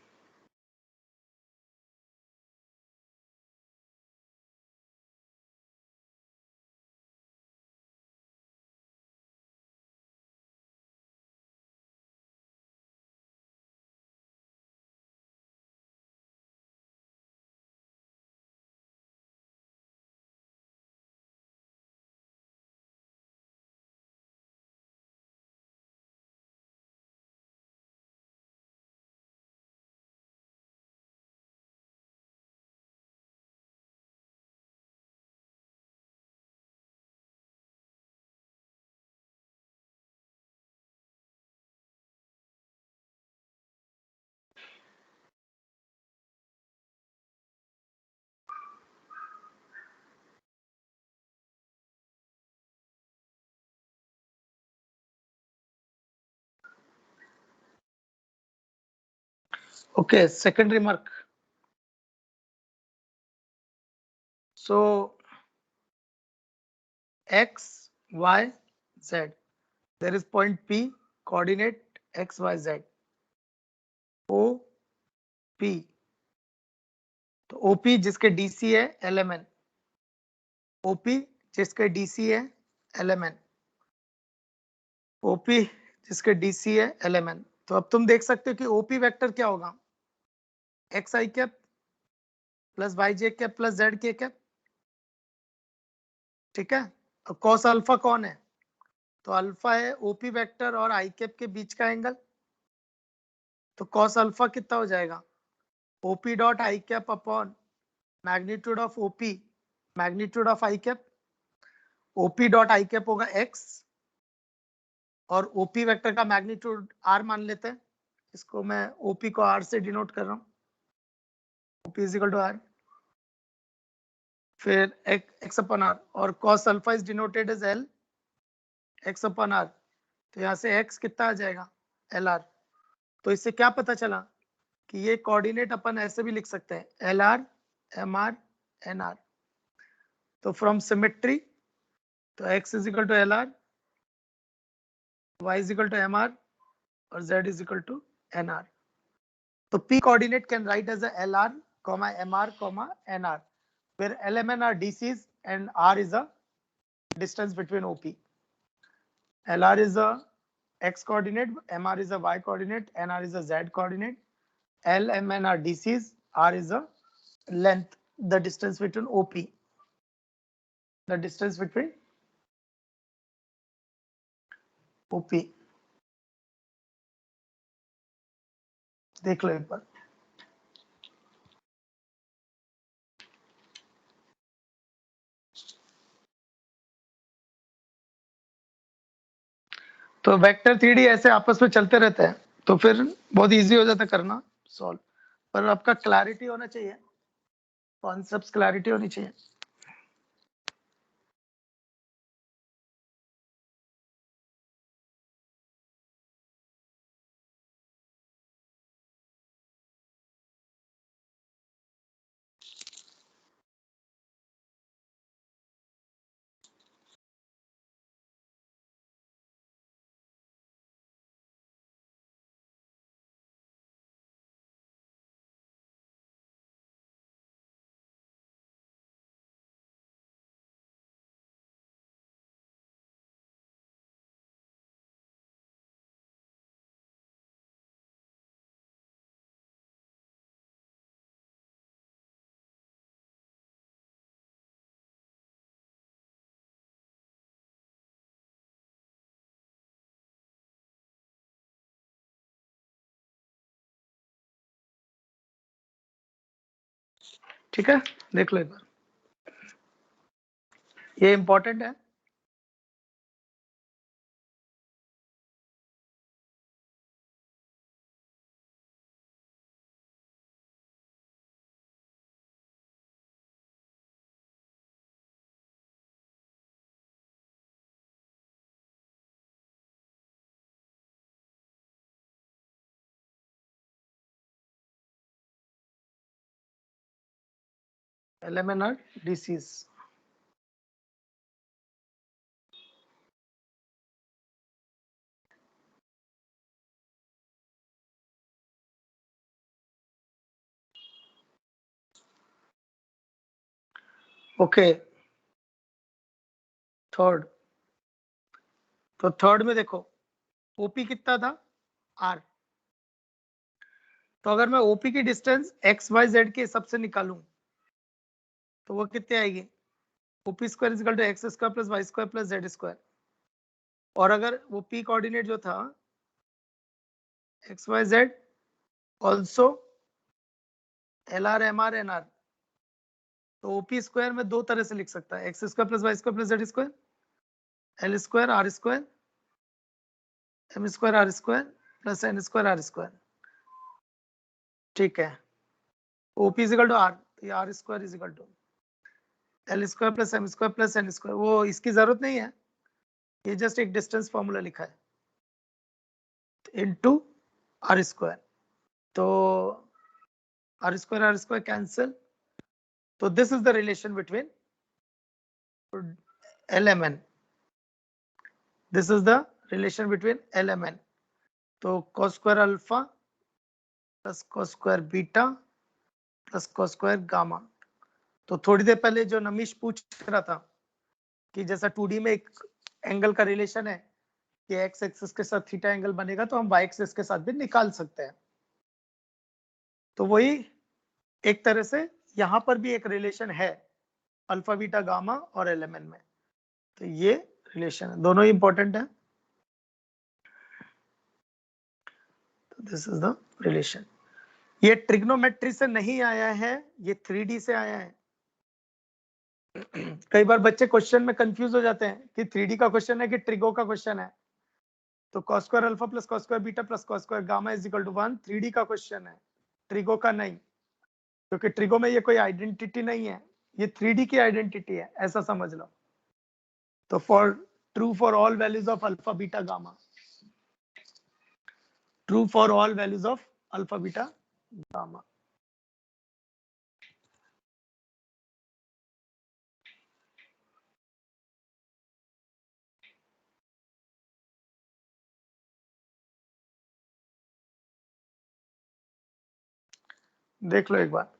Okay, second remark. So x, y, z. There is point P, coordinate x, y, z. O, P. तो OP जिसके DC है LMN. OP जिसके DC है LMN. OP जिसके DC है LMN. तो अब तुम देख सकते हो कि OP वेक्टर क्या होगा? एक्स आई कैप प्लस वाई जे कैप प्लस जेड के कैप, ठीक है। अब कॉस अल्फा कौन है? तो अल्फा है ओपी वेक्टर और आई कैप के बीच का एंगल, तो कॉस अल्फा कितना हो जाएगा? OP dot I cap upon magnitude of OP magnitude of I cap. OP dot I cap होगा एक्स और ओपी वेक्टर का मैग्नीट्यूड आर मान लेते हैं, इसको मैं ओपी को आर से डिनोट कर रहा हूँ, OP is equal to R, फिर एक्स अपॉन आर, और cos alpha is denoted as L X upon R, तो यहाँ से x कितना आ जाएगा? LR। तो इससे क्या पता चला कि ये कोऑर्डिनेट अपन ऐसे भी लिख सकते हैं LR MR NR। तो फ्रॉम सिमेट्री, तो x is equal to LR y is equal to mr or z is equal to nr. So p coordinate can write as a lr comma mr comma nr, where l, m, n are DCs and r is a distance between OP. LR is a x coordinate, mr is a y coordinate, nr is a z coordinate. L, m, n are DCs, r is a length, the distance between OP. The distance between OP. देख लो एक बार. तो vector 3D ऐसे आपस में चलते रहते हैं, तो फिर बहुत इजी हो जाता है करना सॉल्व. पर आपका क्लैरिटी होना चाहिए, कॉन्सेप्ट्स क्लैरिटी होनी चाहिए. ठीक है, देख लो एक बार, ये इंपॉर्टेंट है. LMN are DCs. Okay, third. तो थर्ड में देखो ओपी कितना था, आर. तो अगर मैं ओपी की डिस्टेंस एक्स वाई जेड के हिसाब से निकालूं तो वो कितनी आएगी, OP square is equal to X square plus Y square plus Z square. और अगर वो पी कोऑर्डिनेट जो था X Y Z also L R M R N R, तो ओपी स्क्वायर में दो तरह से लिख सकता है, X square plus Y square plus Z square, L square R square, M square R square plus N square R square. ठीक है, OP is equal to R, तो R square is equal to L square plus M square plus N square. वो इसकी जरूरत नहीं है, ये just एक डिस्टेंस फॉर्मूला लिखा है, इनटू आर स्क्वायर. तो आर स्क्वायर कैंसिल. तो this is the relation between LMN. This is the relation between LMN. तो cos square alpha plus cos square beta plus cos square gamma. तो थोड़ी देर पहले जो नमीश पूछ रहा था कि जैसा 2D में एक एंगल का रिलेशन है कि एक्स एक्सिस के साथ थीटा एंगल बनेगा, तो हम वाई एक्सिस के साथ भी निकाल सकते हैं. तो वही एक तरह से यहां पर भी एक रिलेशन है अल्फा बीटा गामा और LMN में. तो ये रिलेशन है, दोनों ही इंपॉर्टेंट है. तो दिस इज द रिलेशन. ये ट्रिग्नोमेट्री से नहीं आया है, ये 3D से आया है. कई बार बच्चे क्वेश्चन में कंफ्यूज हो जाते हैं कि 3D का क्वेश्चन है कि ट्रिगो का क्वेश्चन है. तो cos square alpha plus cos square beta plus cos square gamma is equal to 1 3D का क्वेश्चन है, ट्रिगो का नहीं. क्योंकि ट्रिगो में ये कोई आइडेंटिटी नहीं है, ये 3D की आइडेंटिटी है, ऐसा समझ लो. तो for true for all values of alpha beta gamma, true for all values of alpha beta gamma. देख लो एक बार।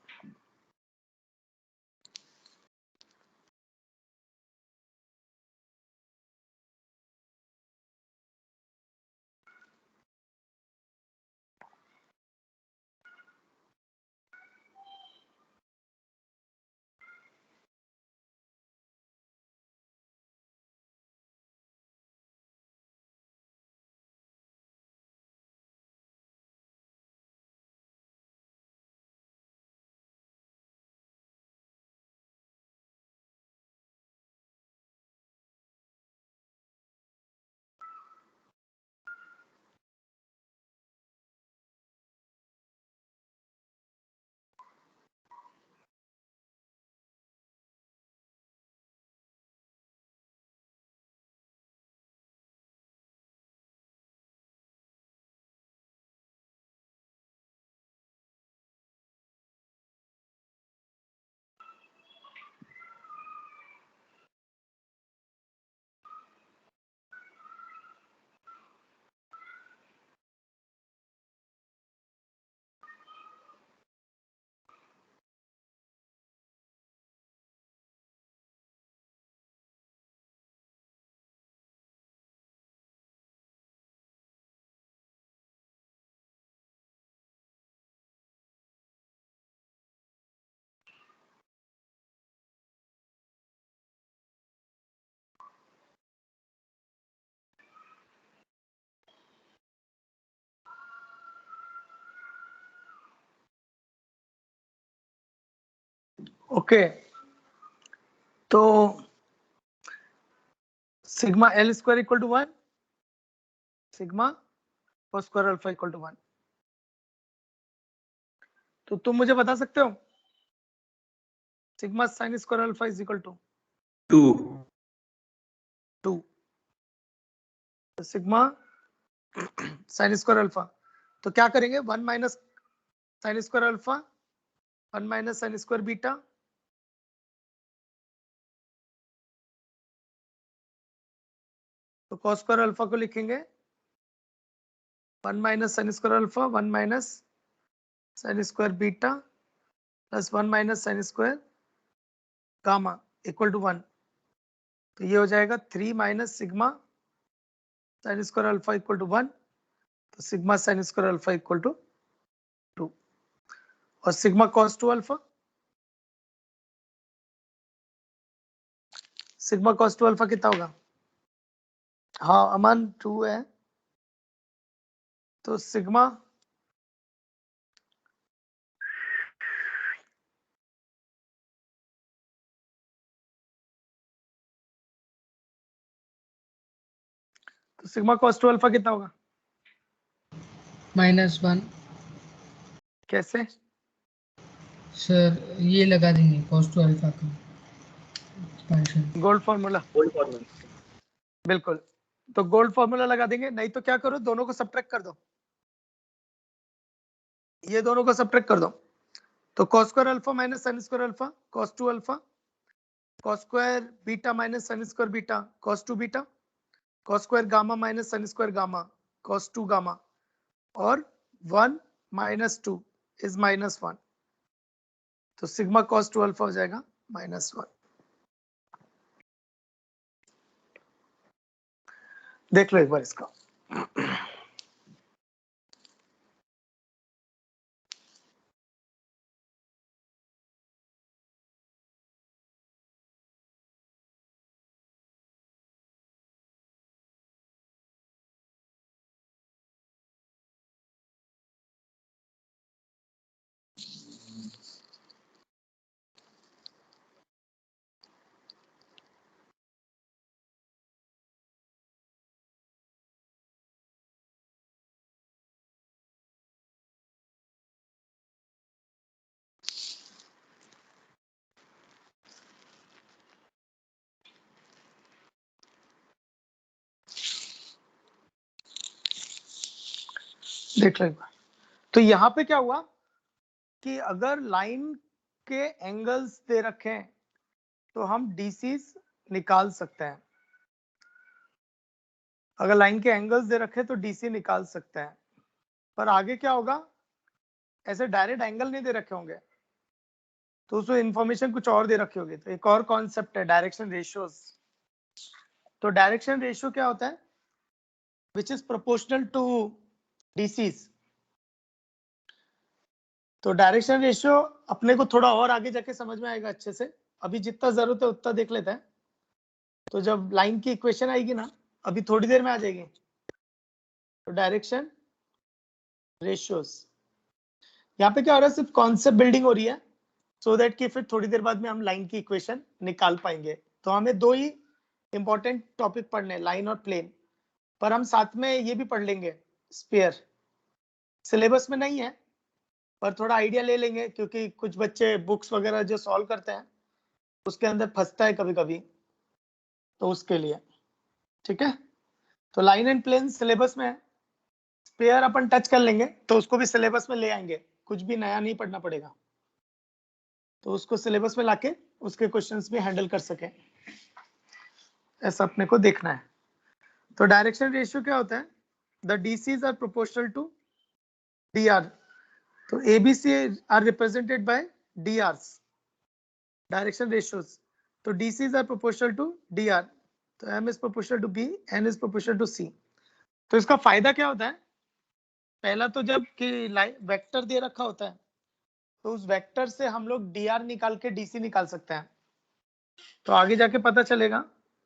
ओके, तो sigma L square equal to 1, sigma cos square alpha equal to 1। तो तुम मुझे बता सकते हो sigma sine square alpha is equal to 2। तो सिग्मा साइन स्क्वायर अल्फा, तो क्या करेंगे 1 minus sine square alpha 1 minus sine square beta, तो cos स्क्वायर अल्फा को लिखेंगे 1 minus sine square alpha 1 minus sine square beta plus 1 minus sine square gamma equal to 1। तो ये हो जाएगा 3 minus sigma sine square alpha equal to 1। तो sigma sine square alpha equal to 2 और sigma cos 2 alpha, sigma cos 2 alpha कितना होगा? हाँ अमन 2 है, तो सिग्मा तो सिग्मा cos 2 अल्फा कितना होगा? -1 कैसे? सर ये लगा देंगे cos 2 अल्फा का एक्सपेंशन। गोल्ड फॉर्मूला, कोई फॉर्मूला बिल्कुल। तो गोल्ड फॉर्मूला लगा देंगे, नहीं तो क्या करो दोनों को सब्ट्रैक्ट कर दो, ये दोनों को सब्ट्रैक्ट कर दो। तो cos square alpha minus sine square alpha cos 2 alpha, cos square beta minus sine square beta cos 2 beta, cos square gamma minus sine square gamma cos 2 gamma, और 1 माइनस 2 इज -1। तो सिग्मा cos 2 अल्फा हो जाएगा -1। देख लो एक बार इसका। देख लो एक बार। तो यहाँ पे क्या हुआ कि अगर लाइन के एंगल्स दे रखे हैं तो हम डीसीज निकाल सकते हैं। अगर लाइन के एंगल्स दे रखे तो डीसी निकाल सकते हैं, पर आगे क्या होगा ऐसे डायरेक्ट एंगल नहीं दे रखे होंगे, तो उसमें इंफॉर्मेशन कुछ और दे रखी होगी। तो एक और कॉन्सेप्ट है डायरेक्शन रेशियोज। तो डायरेक्शन रेशियो क्या होता है? Which is proportional to DCs. तो डायरेक्शन रेशियो अपने को थोड़ा और आगे जाके समझ में आएगा अच्छे से, अभी जितना जरूरत है उतना देख लेते हैं। तो जब लाइन की इक्वेशन आएगी ना, अभी थोड़ी देर में आ जाएगी, तो डायरेक्शन रेशियोज यहाँ पे क्या हो रहा है, सिर्फ कॉन्सेप्ट बिल्डिंग हो रही है, सो दैट कि फिर थोड़ी देर बाद में हम लाइन की इक्वेशन निकाल पाएंगे। तो हमें दो ही इंपॉर्टेंट टॉपिक पढ़ने हैं, लाइन और प्लेन, पर हम साथ में ये भी पढ़ लेंगे स्फीयर। सिलेबस में नहीं है पर थोड़ा आइडिया ले लेंगे, क्योंकि कुछ बच्चे बुक्स वगैरह जो सॉल्व करते हैं उसके अंदर फंसता है कभी कभी, तो उसके लिए ठीक है। तो लाइन एंड प्लेन सिलेबस में है, स्फीयर अपन टच कर लेंगे तो उसको भी सिलेबस में ले आएंगे, कुछ भी नया नहीं पढ़ना पड़ेगा, तो उसको सिलेबस में लाके उसके क्वेश्चंस भी हैंडल कर सके, ऐसा अपने को देखना है। तो डायरेक्शन रेशियो क्या होता है? The DCs are proportional to D R. तो ABC are represented by D Rs, direction ratios. तो DCs are proportional to D R, तो M is proportional to B, N is proportional to C. तो इसका फायदा क्या होता है? पहला तो जब कि वेक्टर दे रखा होता है तो उस वेक्टर से हम लोग डी आर निकाल के डीसी निकाल सकते हैं। तो आगे जाके पता चलेगा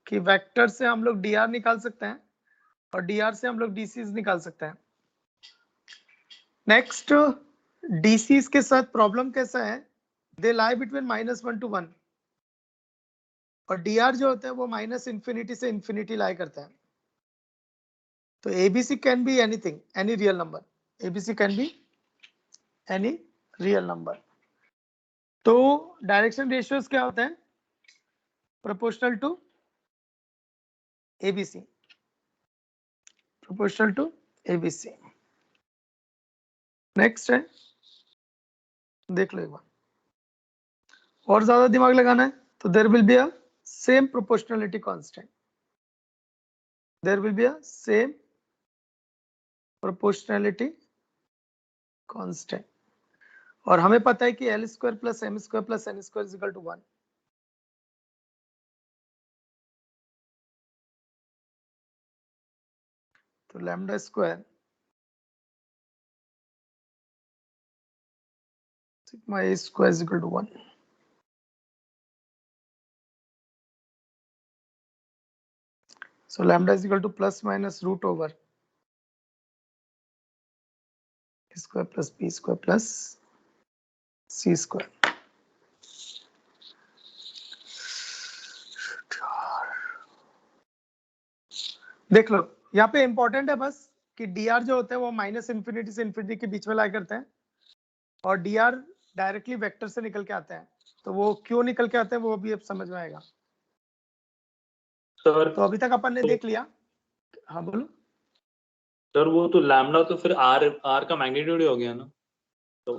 कि वेक्टर से हम लोग डी आर निकाल सकते हैं और डी आर से हम लोग डीसी निकाल सकते हैं। नेक्स्ट, डीसी के साथ प्रॉब्लम कैसा है? दे लाई बिटवीन -1 to 1, और डी आर जो होता है वो -इंफिनिटी से इंफिनिटी लाई करता है। तो ABC can be anything, any real number, ABC can be any real number. तो डायरेक्शन रेशियोज क्या होता है? Proportional to ABC, proportional to ABC. Next है, देख लो एक बार, और ज्यादा दिमाग लगाना है तो there will be a same proportionality constant, there will be a same proportionality constant. और हमें पता है कि L square plus M square plus N square is equal to 1। तो lambda square sigma A square is equal to 1। So lambda is equal to plus minus root over a square plus b square plus c square। देख लो यहाँ पे important है बस कि dr जो होता है वो -इंफिनिटी से इंफिनिटी के बीच में लाई करते हैं, और dr डायरेक्टली वेक्टर से निकल के आते हैं। तो वो क्यों निकल के आते हैं वो भी अब समझ में आएगा। सर तो अभी तक अपन ने देख लिया। हाँ बोलो। सर वो तो लैम्डा तो फिर आर का मैग्नीट्यूड ही हो गया ना, तो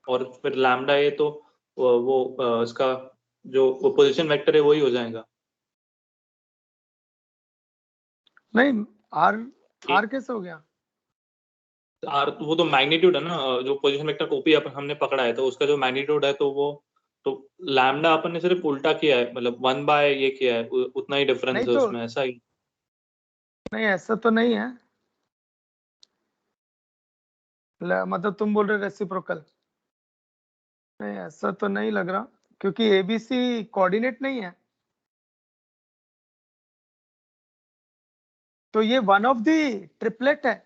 और फिर लैम्डा ये तो वो इसका जो पोजीशन वेक्टर है वही हो जाएगा। नहीं, आर कैसे हो गया? आर वो तो मैग्नीट्यूड है ना, जो पोजीशन वेक्टर ओपी हमने पकड़ा है तो उसका जो मैग्नीट्यूड है तो वो तो लैम्डा अपन ने सिर्फ उल्टा किया है, मतलब 1 बाय ये किया है, उतना ही डिफरेंस नहीं है तो, उसमें, ऐसा ही। नहीं ऐसा तो नहीं है, मतलब तुम बोल रहे रेसिप्रोकल, नहीं ऐसा तो नहीं लग रहा, क्योंकि एबीसी कोऑर्डिनेट नहीं है। तो ये वन ऑफ द ट्रिपलेट है,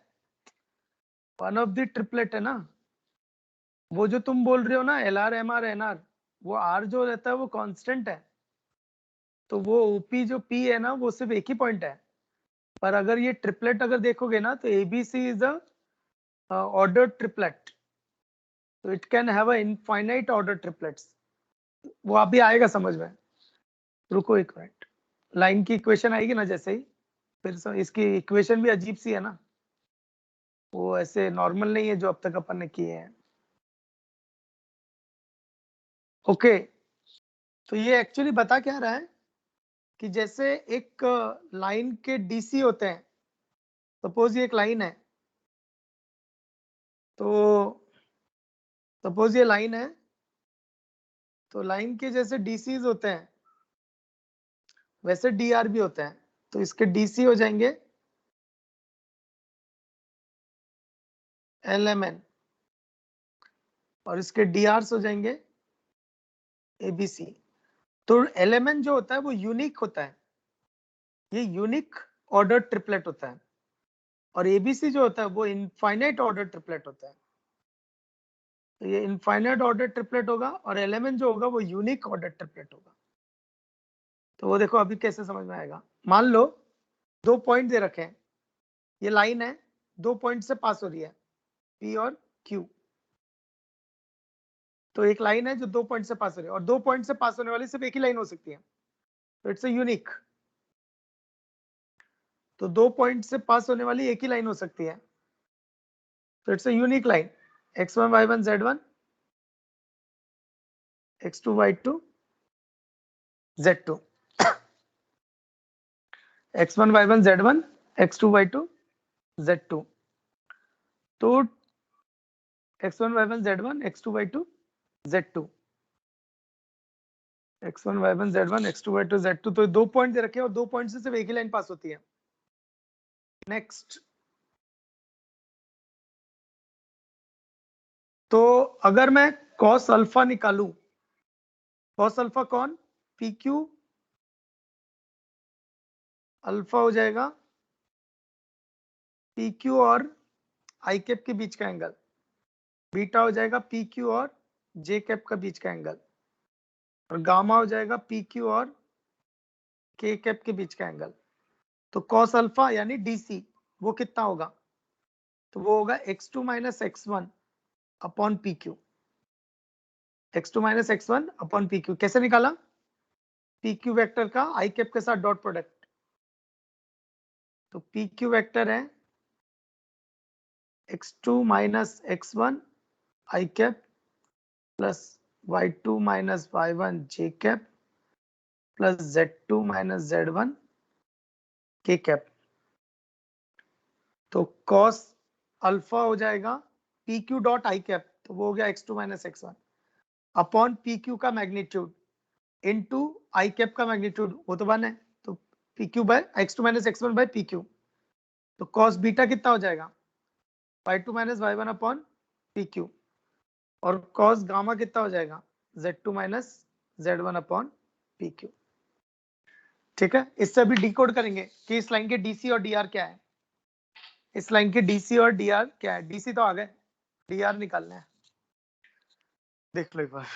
वन ऑफ द ट्रिपलेट है ना। वो जो तुम बोल रहे हो ना L R M R N R, वो आर जो रहता है वो कांस्टेंट है, तो वो ओपी जो पी है ना वो सिर्फ एक ही पॉइंट है। पर अगर ये ट्रिपलेट अगर देखोगे ना तो ABC is a order triplet, तो it can have a infinite order triplets. वो अभी आएगा समझ में, रुको एक मिनट, लाइन की इक्वेशन आएगी ना जैसे ही, फिर इसकी इक्वेशन भी अजीब सी है ना, वो ऐसे नॉर्मल नहीं है जो अब तक अपन ने किए हैं। ओके, तो ये एक्चुअली बता क्या रहा है कि जैसे एक लाइन के डीसी होते हैं, सपोज ये एक लाइन है, तो सपोज ये लाइन है, तो लाइन के जैसे डीसीज होते हैं वैसे डीआर भी होते हैं, तो इसके डीसी हो जाएंगे LMN और इसके डीआरस हो जाएंगे ABC। तो LMN जो होता है वो यूनिक होता है, ये यूनिक ऑर्डर ट्रिपलेट होता है, और ABC जो होता है वो इनफाइनाइट ऑर्डर ट्रिपलेट होता है। तो ये इनफाइनाइट ऑर्डर ट्रिपलेट होगा और LMN जो होगा वो यूनिक ऑर्डर ट्रिपलेट होगा। तो वो देखो अभी कैसे समझ में आएगा। मान लो 2 पॉइंट दे रखे हैं, ये लाइन है 2 पॉइंट से पास हो रही है P और Q। तो एक लाइन है जो 2 पॉइंट से पास हो रही है और 2 पॉइंट से पास होने वाली सिर्फ एक ही लाइन हो सकती है, तो इट्स अ यूनिक। तो 2 पॉइंट से पास होने वाली एक ही लाइन हो सकती है, तो it's a unique line. x1 y1 z1 x2 y2 z2 x1 y1 z1 x2 y2 z2। तो x1 y1 z1 x2 y2 z2 x1 y1 z1 x2 y2 z2। तो 2 पॉइंट दे रखे हैं और 2 पॉइंट से सिर्फ एक ही लाइन पास होती है। नेक्स्ट, तो अगर मैं cos अल्फा निकालूं, cos अल्फा कौन, PQ अल्फा हो जाएगा PQ और I कैप के बीच का एंगल, बीटा हो जाएगा PQ और J कैप का बीच का एंगल, और गामा हो जाएगा PQ और K कैप के बीच का एंगल। तो cos अल्फा यानी DC वो कितना होगा, तो वो होगा x2 minus x1 upon PQ। x2 minus x1 upon PQ कैसे निकाला, PQ वेक्टर का I कैप के साथ डॉट प्रोडक्ट। तो PQ वेक्टर है x2 minus x1 I cap plus y2 minus y1 J cap plus z2 minus z1 K cap. तो cos alpha हो जाएगा PQ डॉट I कैप, तो वो हो गया x2 minus x1 upon PQ का मैग्नीट्यूड इनटू I कैप का magnitude, वो तो 1 है, तो PQ by x2 minus x1 by PQ। तो cos बीटा कितना हो जाएगा, y2 minus y1 upon PQ, और cos गामा कितना हो जाएगा, z2 minus z1 upon PQ। ठीक है, इससे अभी डिकोड करेंगे कि इस लाइन के DC और DR क्या है। इस लाइन के DC और DR क्या है, DC तो आ गए, DR निकालना है। देख लो एक बार।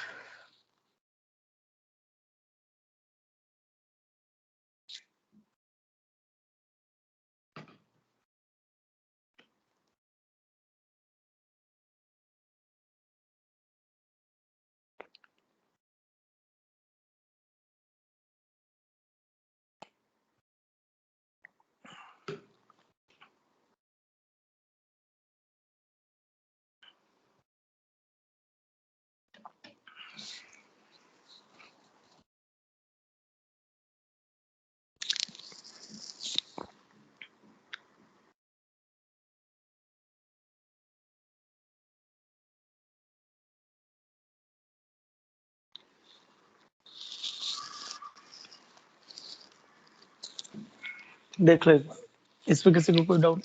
देख लो एक बार, इस पे किसी को कोई डाउट।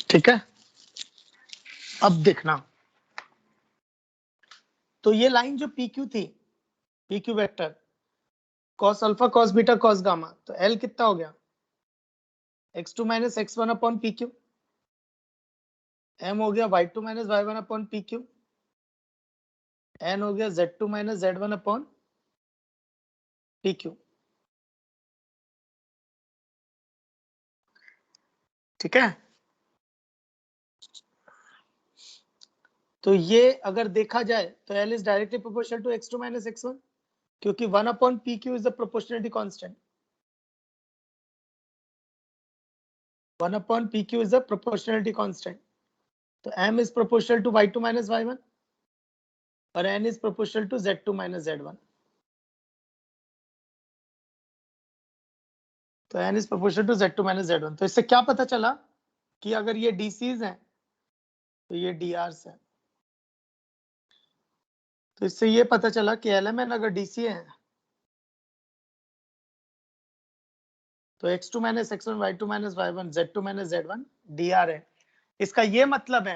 ठीक है, अब देखना, तो ये लाइन जो पी क्यू थी, P Q vector cos alpha cos beta cos gamma, तो एल कितना हो गया x2 minus x1 upon P Q, m हो गया y2 minus y1 upon P Q, n हो गया z2 minus z1 upon P Q. ठीक है, तो ये अगर देखा जाए तो L is directly proportional to x2 minus x1, क्योंकि 1 upon P Q is the proportionality constant. 1 upon PQ is the proportionality constant. तो M is proportional to Y2 minus Y1 और N is proportional to Z2 minus Z1. तो N is proportional to Z2 minus Z1. तो इससे क्या पता चला कि अगर ये DCs हैं तो ये DRs हैं। तो इससे ये पता चला कि LMN अगर DC है तो x2 minus x1 y2 minus y1 z2 minus z1 dr है। इसका ये मतलब है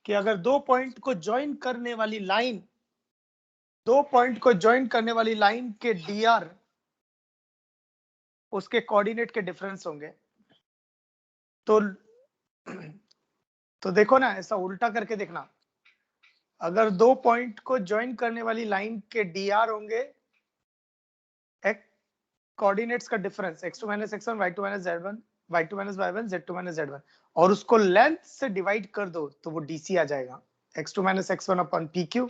कि अगर दो पॉइंट को ज्वाइन करने वाली लाइन, दो पॉइंट को ज्वाइन करने वाली लाइन के dr उसके कोऑर्डिनेट के डिफरेंस होंगे। तो देखो ना, ऐसा उल्टा करके देखना, अगर दो पॉइंट को ज्वाइन करने वाली लाइन के dr होंगे कोऑर्डिनेट्स का difference x2 minus x1 y2 minus z1 y2 minus y1 z2 minus z1 और उसको लेंथ से डिवाइड कर दो तो वो DC आ जाएगा, x2 minus x1 upon pq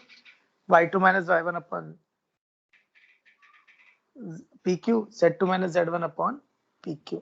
y2 minus y1 upon pq z2 minus z1 upon pq।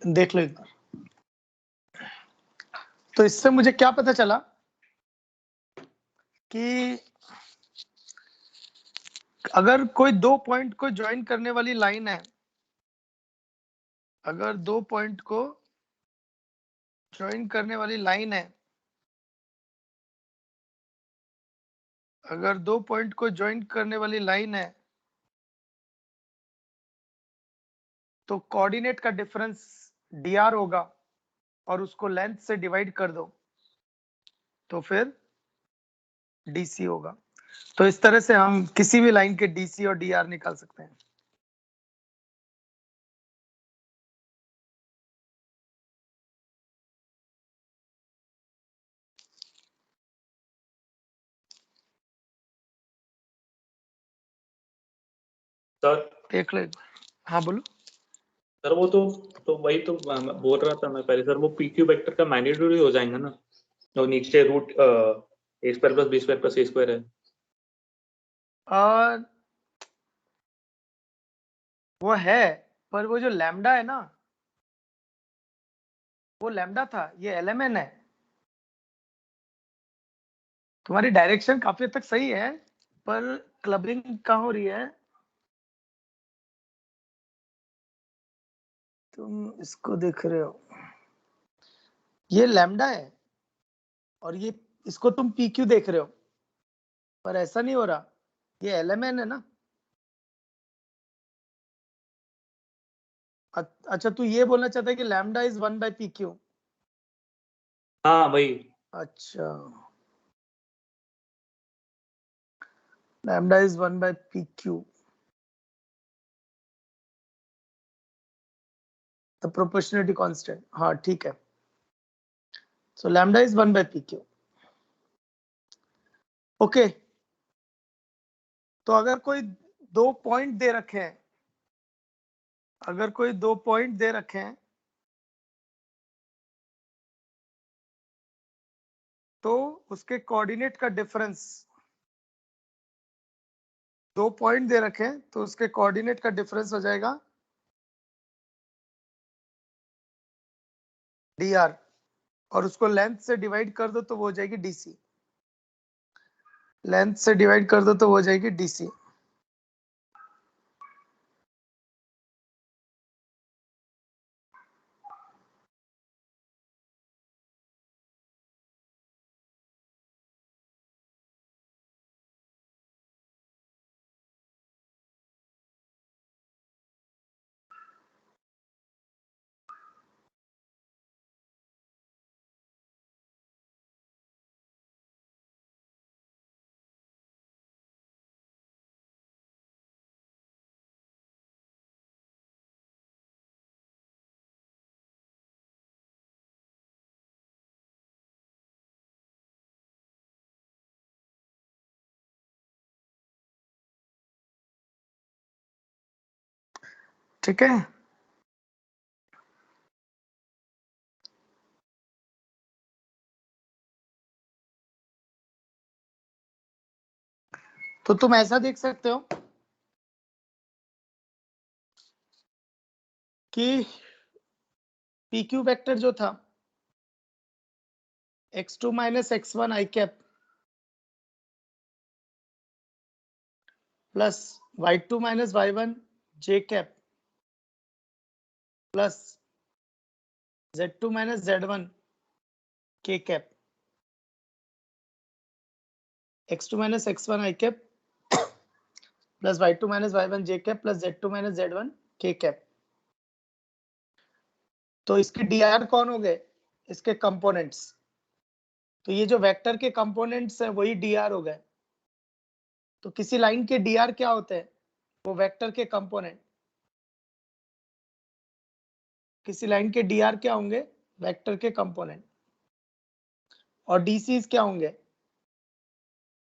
देख लो एक बार। तो इससे मुझे क्या पता चला कि अगर कोई दो पॉइंट को ज्वाइन करने वाली लाइन है, अगर दो पॉइंट को ज्वाइन करने वाली लाइन है, अगर दो पॉइंट को ज्वाइन करने वाली लाइन है तो कोऑर्डिनेट का डिफरेंस dr होगा और उसको लेंथ से डिवाइड कर दो तो फिर DC होगा। तो इस तरह से हम किसी भी लाइन के DC और dr निकाल सकते हैं। सर देख लो एक बार। हाँ बोलो। सर वो तो वही तो मैं बोल रहा था मैं पहले, सर वो PQ वेक्टर का मैग्नीट्यूड ही हो जाएगा ना, तो नीचे root a square plus b square plus a square है। और वो है, पर वो जो लैम्डा है ना, वो लैम्डा था, ये LMN है। तुम्हारी डायरेक्शन काफी हद तक सही है, पर क्लबिंग कहाँ हो रही है? तुम इसको देख रहे हो, ये लैम्डा है और ये इसको तुम PQ देख रहे हो, पर ऐसा नहीं हो रहा, ये LMN है ना। अच्छा, तू ये बोलना चाहता है कि लैम्डा इज 1 by PQ? हाँ वही। अच्छा, lambda is 1 by PQ, the proportionality constant. हाँ ठीक है, सो lambda is 1 by PQ। Okay, तो अगर कोई दो पॉइंट दे रखे हैं, अगर कोई दो पॉइंट दे रखे हैं तो उसके कोऑर्डिनेट का डिफरेंस, दो पॉइंट दे रखे हैं तो उसके कोऑर्डिनेट का डिफरेंस हो जाएगा dr और उसको लेंथ से डिवाइड कर दो तो वो हो जाएगी DC। लेंथ से डिवाइड कर दो तो हो जाएगी डीसी। ठीक है, तो तुम ऐसा देख सकते हो कि PQ वेक्टर जो था x2 minus x1 i cap plus y2 minus y1 j cap plus z2 minus z1 k cap, x2 minus x1 i cap plus y2 minus y1 j cap plus z2 minus z1 k cap. तो इसके dr कौन हो गए? इसके components. तो ये जो vector के कंपोनेंट्स है वही dr हो गए। तो किसी लाइन के dr क्या होते हैं? वो वेक्टर के कंपोनेंट। किसी लाइन के dr क्या होंगे? वेक्टर के कंपोनेंट। और dc's क्या होंगे?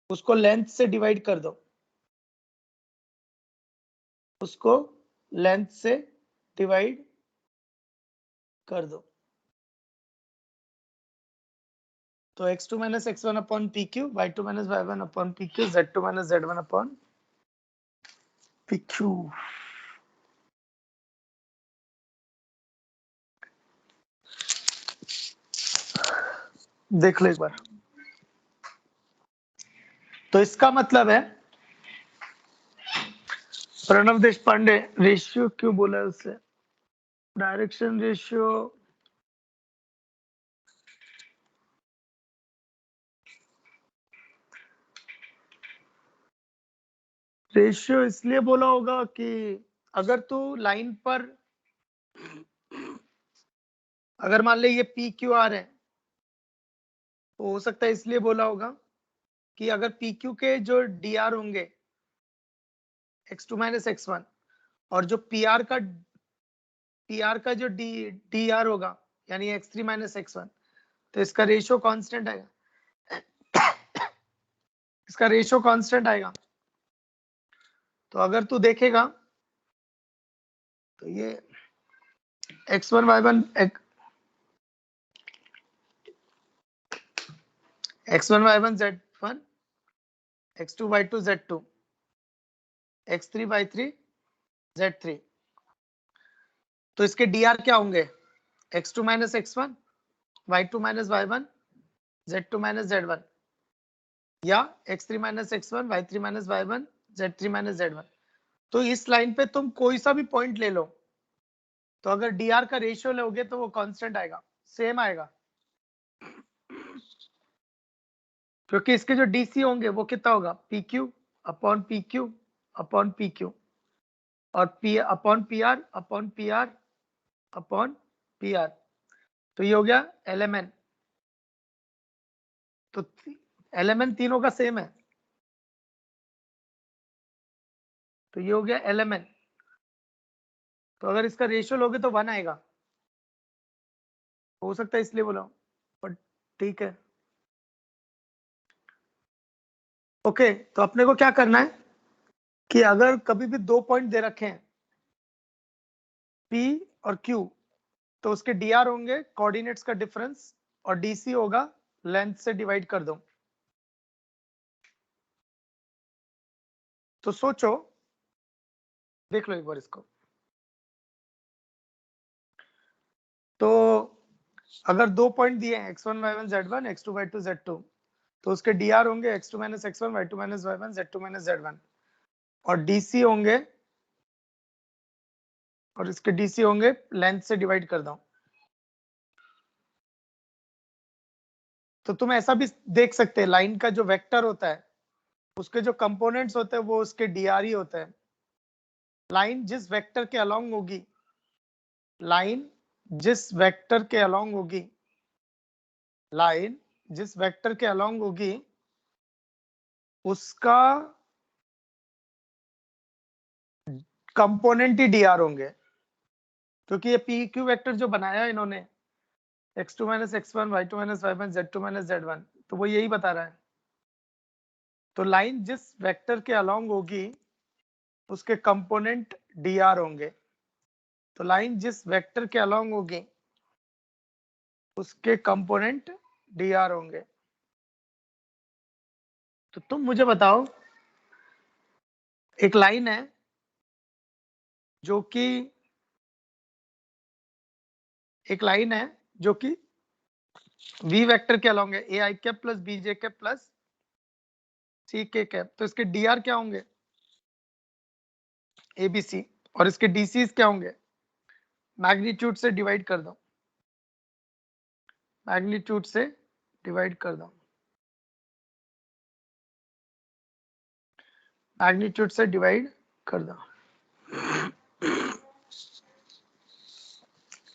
उसको लेंथ से डिवाइड कर दो, उसको लेंथ से डिवाइड कर दो। तो x2 minus x1 upon PQ, y2 minus y1 upon PQ, z2 minus z1 upon PQ। देख लो एक बार। तो इसका मतलब है प्रणव देश पांडे, रेशियो क्यों बोला है उससे? डायरेक्शन रेशियो रेशियो इसलिए बोला होगा कि अगर तू लाइन पर, अगर मान ले ये PQR है, तो हो सकता है इसलिए बोला होगा कि अगर PQ के जो DR होंगे x2 माइनस x1 और जो PR का जो DR होगा यानी x3 माइनस x1, तो इसका रेशियो कांस्टेंट आएगा। इसका रेशियो कांस्टेंट आएगा। तो अगर तू देखेगा तो ये x1 y1 x1 y1 z1 x2 y2 z2 x3 y3 z3, तो इसके dr क्या होंगे? x2 minus x1 y2 minus y1 z2 minus z1 या x3 minus x1 y3 minus y1 z3 minus z1। तो इस लाइन पे तुम कोई सा भी पॉइंट ले लो, तो अगर dr का रेशियो लोगे तो वो कांस्टेंट आएगा, सेम आएगा, क्योंकि इसके जो dc होंगे वो कितना होगा? pq upon pq upon pq और p upon pr upon pr upon pr। तो ये हो गया lmn। तो lmn तीनों का सेम है, तो ये हो गया lmn। तो अगर इसका रेशियो लोगे तो 1 आएगा, हो सकता है इसलिए बोला, पर ठीक है। ओके, तो अपने को क्या करना है कि अगर कभी भी दो पॉइंट दे रखे हैं P और Q, तो उसके dr होंगे कोऑर्डिनेट्स का डिफरेंस और dc होगा लेंथ से डिवाइड कर दो। तो सोचो, देख लो एक बार इसको। तो अगर दो पॉइंट दिए हैं x1 y1 z1 x2 y2 z2, तो उसके dr होंगे x2 minus x1, y2 minus y1, z2 minus z1, और dc होंगे, और इसके dc होंगे लेंथ से डिवाइड कर दो। तो तुम ऐसा भी देख सकते हैं, लाइन का जो वेक्टर होता है उसके जो कंपोनेंट्स होते हैं वो उसके dr ही होते हैं। लाइन जिस वेक्टर के अलोंग होगी, लाइन जिस वेक्टर के अलोंग होगी, लाइन जिस वेक्टर के अलोंग होगी उसका कंपोनेंट ही dr होंगे, क्योंकि ये पी क्यू वेक्टर जो बनाया है इन्होंने x2 minus x1, y2 minus y1, z2 minus z1, तो वो यही बता रहा है। तो लाइन जिस वेक्टर के अलोंग होगी उसके कंपोनेंट dr होंगे। तो लाइन जिस वेक्टर के अलोंग होगी उसके कंपोनेंट dr होंगे। तो तुम मुझे बताओ, एक लाइन है जो कि v वेक्टर के अलोंग है, a i cap plus b j cap plus c k cap, तो इसके dr क्या होंगे, a b c, और इसके dc's क्या होंगे, मैग्नीट्यूड से डिवाइड कर दो, मैग्नीट्यूड से डिवाइड कर दो, मैग्नीट्यूड से डिवाइड कर दो।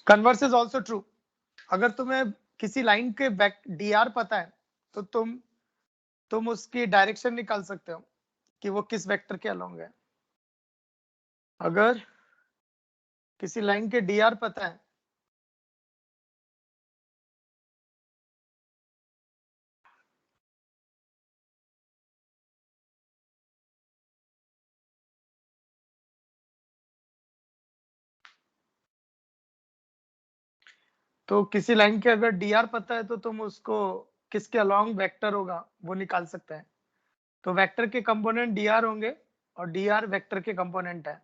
Converse is also true. अगर तुम्हें किसी लाइन के dr पता है तो तुम उसकी डायरेक्शन निकाल सकते हो कि वो किस वेक्टर के अलोंग है। अगर किसी लाइन के dr पता है तो किसी लाइन के अगर dr पता है तो तुम उसको किसके अलोंग वेक्टर होगा वो निकाल सकते हैं। तो वेक्टर के कंपोनेंट dr होंगे और dr वेक्टर के कंपोनेंट है,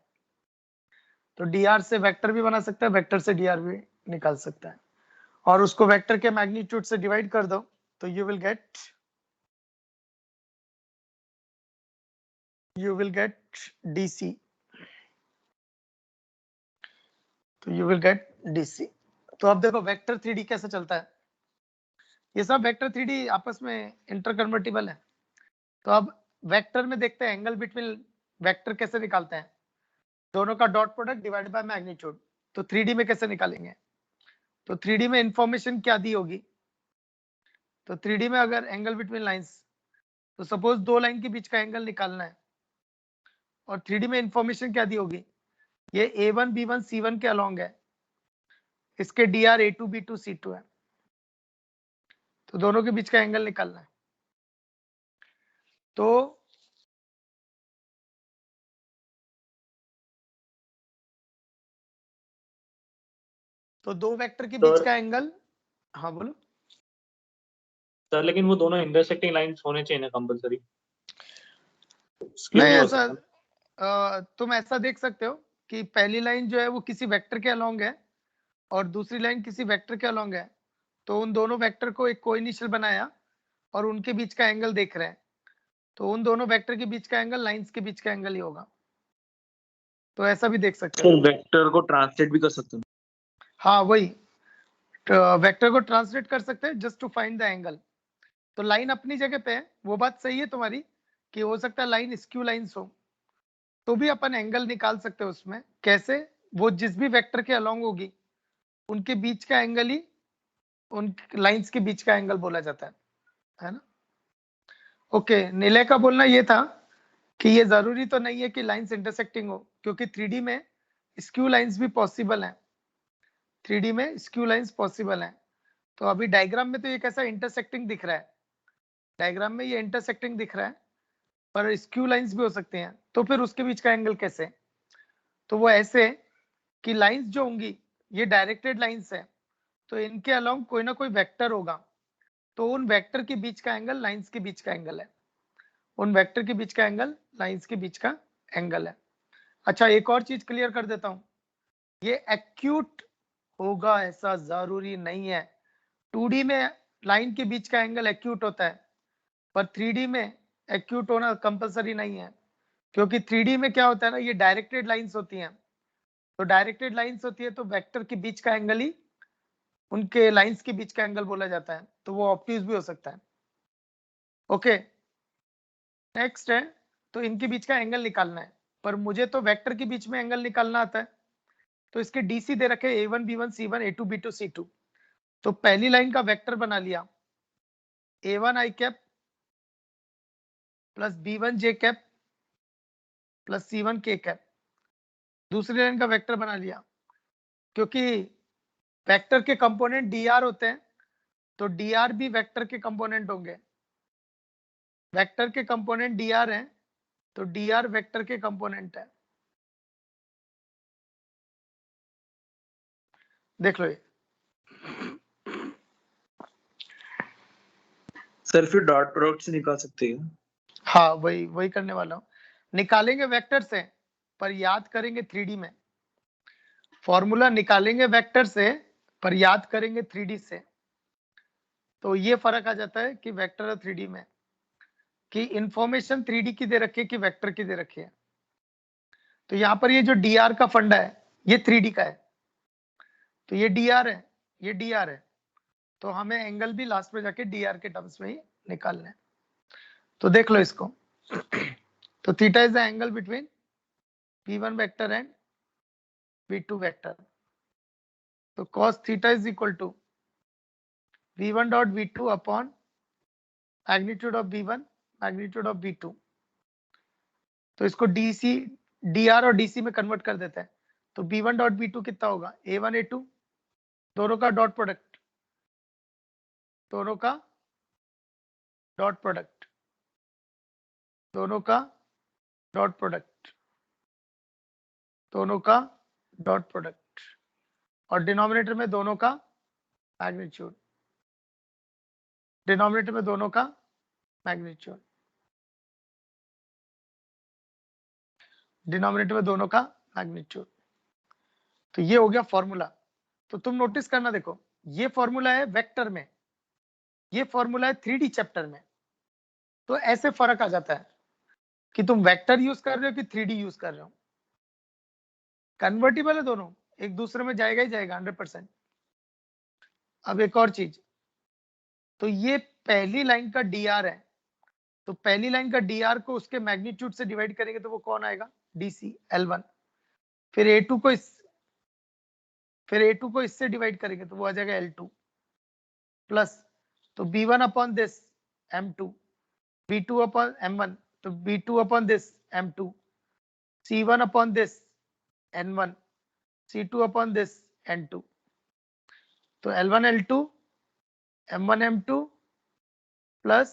तो dr से वेक्टर भी बना सकता है, वेक्टर से dr भी निकाल सकता है, और उसको वेक्टर के मैग्नीट्यूड से डिवाइड कर दो तो यू विल गेट dc, तो यू विल गेट dc। तो अब देखो वेक्टर 3D कैसे चलता है, ये सब वेक्टर 3D आपस में इंटरकन्वर्टिबल है। तो अब वेक्टर में देखते हैं एंगल बिटवीन वेक्टर कैसे निकालते हैं, दोनों का dot product divide by magnitude. तो 3D में कैसे निकालेंगे, तो 3D में इंफॉर्मेशन क्या दी होगी, तो 3D में अगर एंगल बिटवीन लाइंस, तो सपोज दो लाइन के बीच का एंगल निकालना है, और 3D में इंफॉर्मेशन क्या दी होगी, ये A1 B1 C1 के अलोंग है, इसके dr A2 B2 C2 है, तो दोनों के बीच का एंगल निकालना है। तो दो वेक्टर के बीच का एंगल, हाँ बोलो सर, लेकिन वो दोनों इंटरसेक्टिंग लाइंस होने चाहिए ना कंपलसरी? नहीं, ऐसा तुम ऐसा देख सकते हो कि पहली लाइन जो है वो किसी वेक्टर के अलोंग है और दूसरी लाइन किसी वेक्टर के अलोंग है, तो उन दोनों वेक्टर को एक कोइनिशियल बनाया और उनके बीच का एंगल देख रहे हैं, तो उन दोनों वेक्टर के बीच का एंगल लाइंस के बीच का एंगल ही होगा। तो ऐसा भी देख सकते हो। वेक्टर को ट्रांसलेट भी कर सकते हैं। हाँ वही, वेक्टर को ट्रांसलेट कर सकते हैं just to find the angle. तो लाइन अपनी जगह पे है, वो बात सही है तुम्हारी कि हो सकता है लाइन स्क्यू लाइंस हो, तो भी अपन एंगल निकाल सकते हैं उसमें। कैसे, वो जिस भी वेक्टर के अलोंग होगी उनके बीच का एंगल ही उन लाइंस के बीच का एंगल बोला जाता है ना। ओके, निलय का बोलना ये था कि ये जरूरी तो नहीं है कि लाइंस इंटरसेक्टिंग हो, क्योंकि 3D में स्क्यू लाइंस भी पॉसिबल है, 3D में स्क्यू लाइंस पॉसिबल है। तो अभी डायग्राम में तो ये कैसा इंटरसेक्टिंग दिख रहा है, डायग्राम में ये इंटरसेक्टिंग दिख रहा है, पर स्क्यू लाइंस भी हो सकते हैं। तो फिर उसके बीच का एंगल कैसे, तो वो ऐसे कि लाइंस जो होंगी ये डायरेक्टेड लाइंस है, तो इनके अलोंग कोई ना कोई वेक्टर होगा, तो उन वेक्टर के बीच का एंगल लाइंस के बीच का एंगल है, उन वेक्टर के बीच का एंगल लाइंस के बीच का एंगल है। अच्छा, एक और चीज क्लियर कर देता हूं, ये एक्यूट होगा ऐसा जरूरी नहीं है। 2D में लाइन के बीच का एंगल एक्यूट होता है, पर 3D में एक्यूट होना कंपलसरी नहीं है, क्योंकि 3D में क्या होता है ना, ये डायरेक्टेड लाइंस होती हैं। तो डायरेक्टेड लाइंस होती है तो वेक्टर के बीच का एंगल ही उनके लाइंस के बीच का एंगल बोला जाता है, तो वो ऑब्ट्यूज भी हो सकता है। ओके, नेक्स्ट है, तो इनके बीच का एंगल निकालना है, पर मुझे तो वेक्टर के बीच में एंगल निकालना आता है। तो इसके डीसी दे रखे a1 b1 c1 a2 b2 c2। तो पहली लाइन का वेक्टर बना लिया a1 i cap plus b1 j cap plus c1 k cap. दूसरी लाइन का वेक्टर बना लिया, क्योंकि वेक्टर के कंपोनेंट dr होते हैं, तो dr भी वेक्टर के कंपोनेंट होंगे। वेक्टर के कंपोनेंट dr हैं, तो dr वेक्टर के कंपोनेंट है। देख लो ये। सर फिर डॉट प्रोडक्ट से निकाल सकते हैं। हाँ, वही करने वाला हूँ। निकालेंगे वेक्टर से, पर याद करेंगे 3D में। फॉर्मूला निकालेंगे वेक्टर से, पर याद करेंगे 3D से। तो ये फर्क आ जाता है कि वेक्टर और 3D में, कि इंफॉर्मेशन 3D की दे रखी है कि वेक्टर की दे रखी है। तो यहाँ पर ये जो dr का फंडा है, ये 3D का है। तो ये dr है, ये dr है, तो हमें एंगल भी लास्ट में जाके dr के टर्म्स में ही निकालना है। तो देख लो इसको। तो theta is the angle between p1 vector and p2 vector. तो cos theta is equal to v1 dot v2 upon magnitude of v1 magnitude of v2। तो इसको dc dr और dc में कन्वर्ट कर देते हैं। तो v1 डॉट v2 कितना होगा, a1 a2, दोनों का डॉट प्रोडक्ट, दोनों का डॉट प्रोडक्ट, दोनों का डॉट प्रोडक्ट, दोनों का डॉट प्रोडक्ट, और डिनोमिनेटर में दोनों का मैग्नीट्यूड, डिनोमिनेटर में दोनों का मैग्नीट्यूड, डिनोमिनेटर में दोनों का मैग्नीट्यूड। तो ये हो गया फॉर्मूला। तो तुम नोटिस करना, देखो ये फॉर्मूला है वेक्टर में, ये फॉर्मूला है 3D चैप्टर में। तो ऐसे फर्क आ जाता है कि तुम वेक्टर यूज कर रहे हो कि 3D यूज कर रहे हो। कन्वर्टिबल है दोनों, एक दूसरे में जाएगा ही जाएगा 100%। अब एक और चीज, तो ये पहली लाइन का dr है, तो पहली लाइन का dr को उसके मैग्नीट्यूड से डिवाइड करेंगे तो वो कौन आएगा, dc l1। फिर a2 को इससे डिवाइड करेंगे तो वो आ जाएगा l2 प्लस, तो b1 upon this m2, b2 upon m1, तो b2 upon this m2, c1 upon this n1, c2 upon this n2। तो l1 l2 m1 m2 plus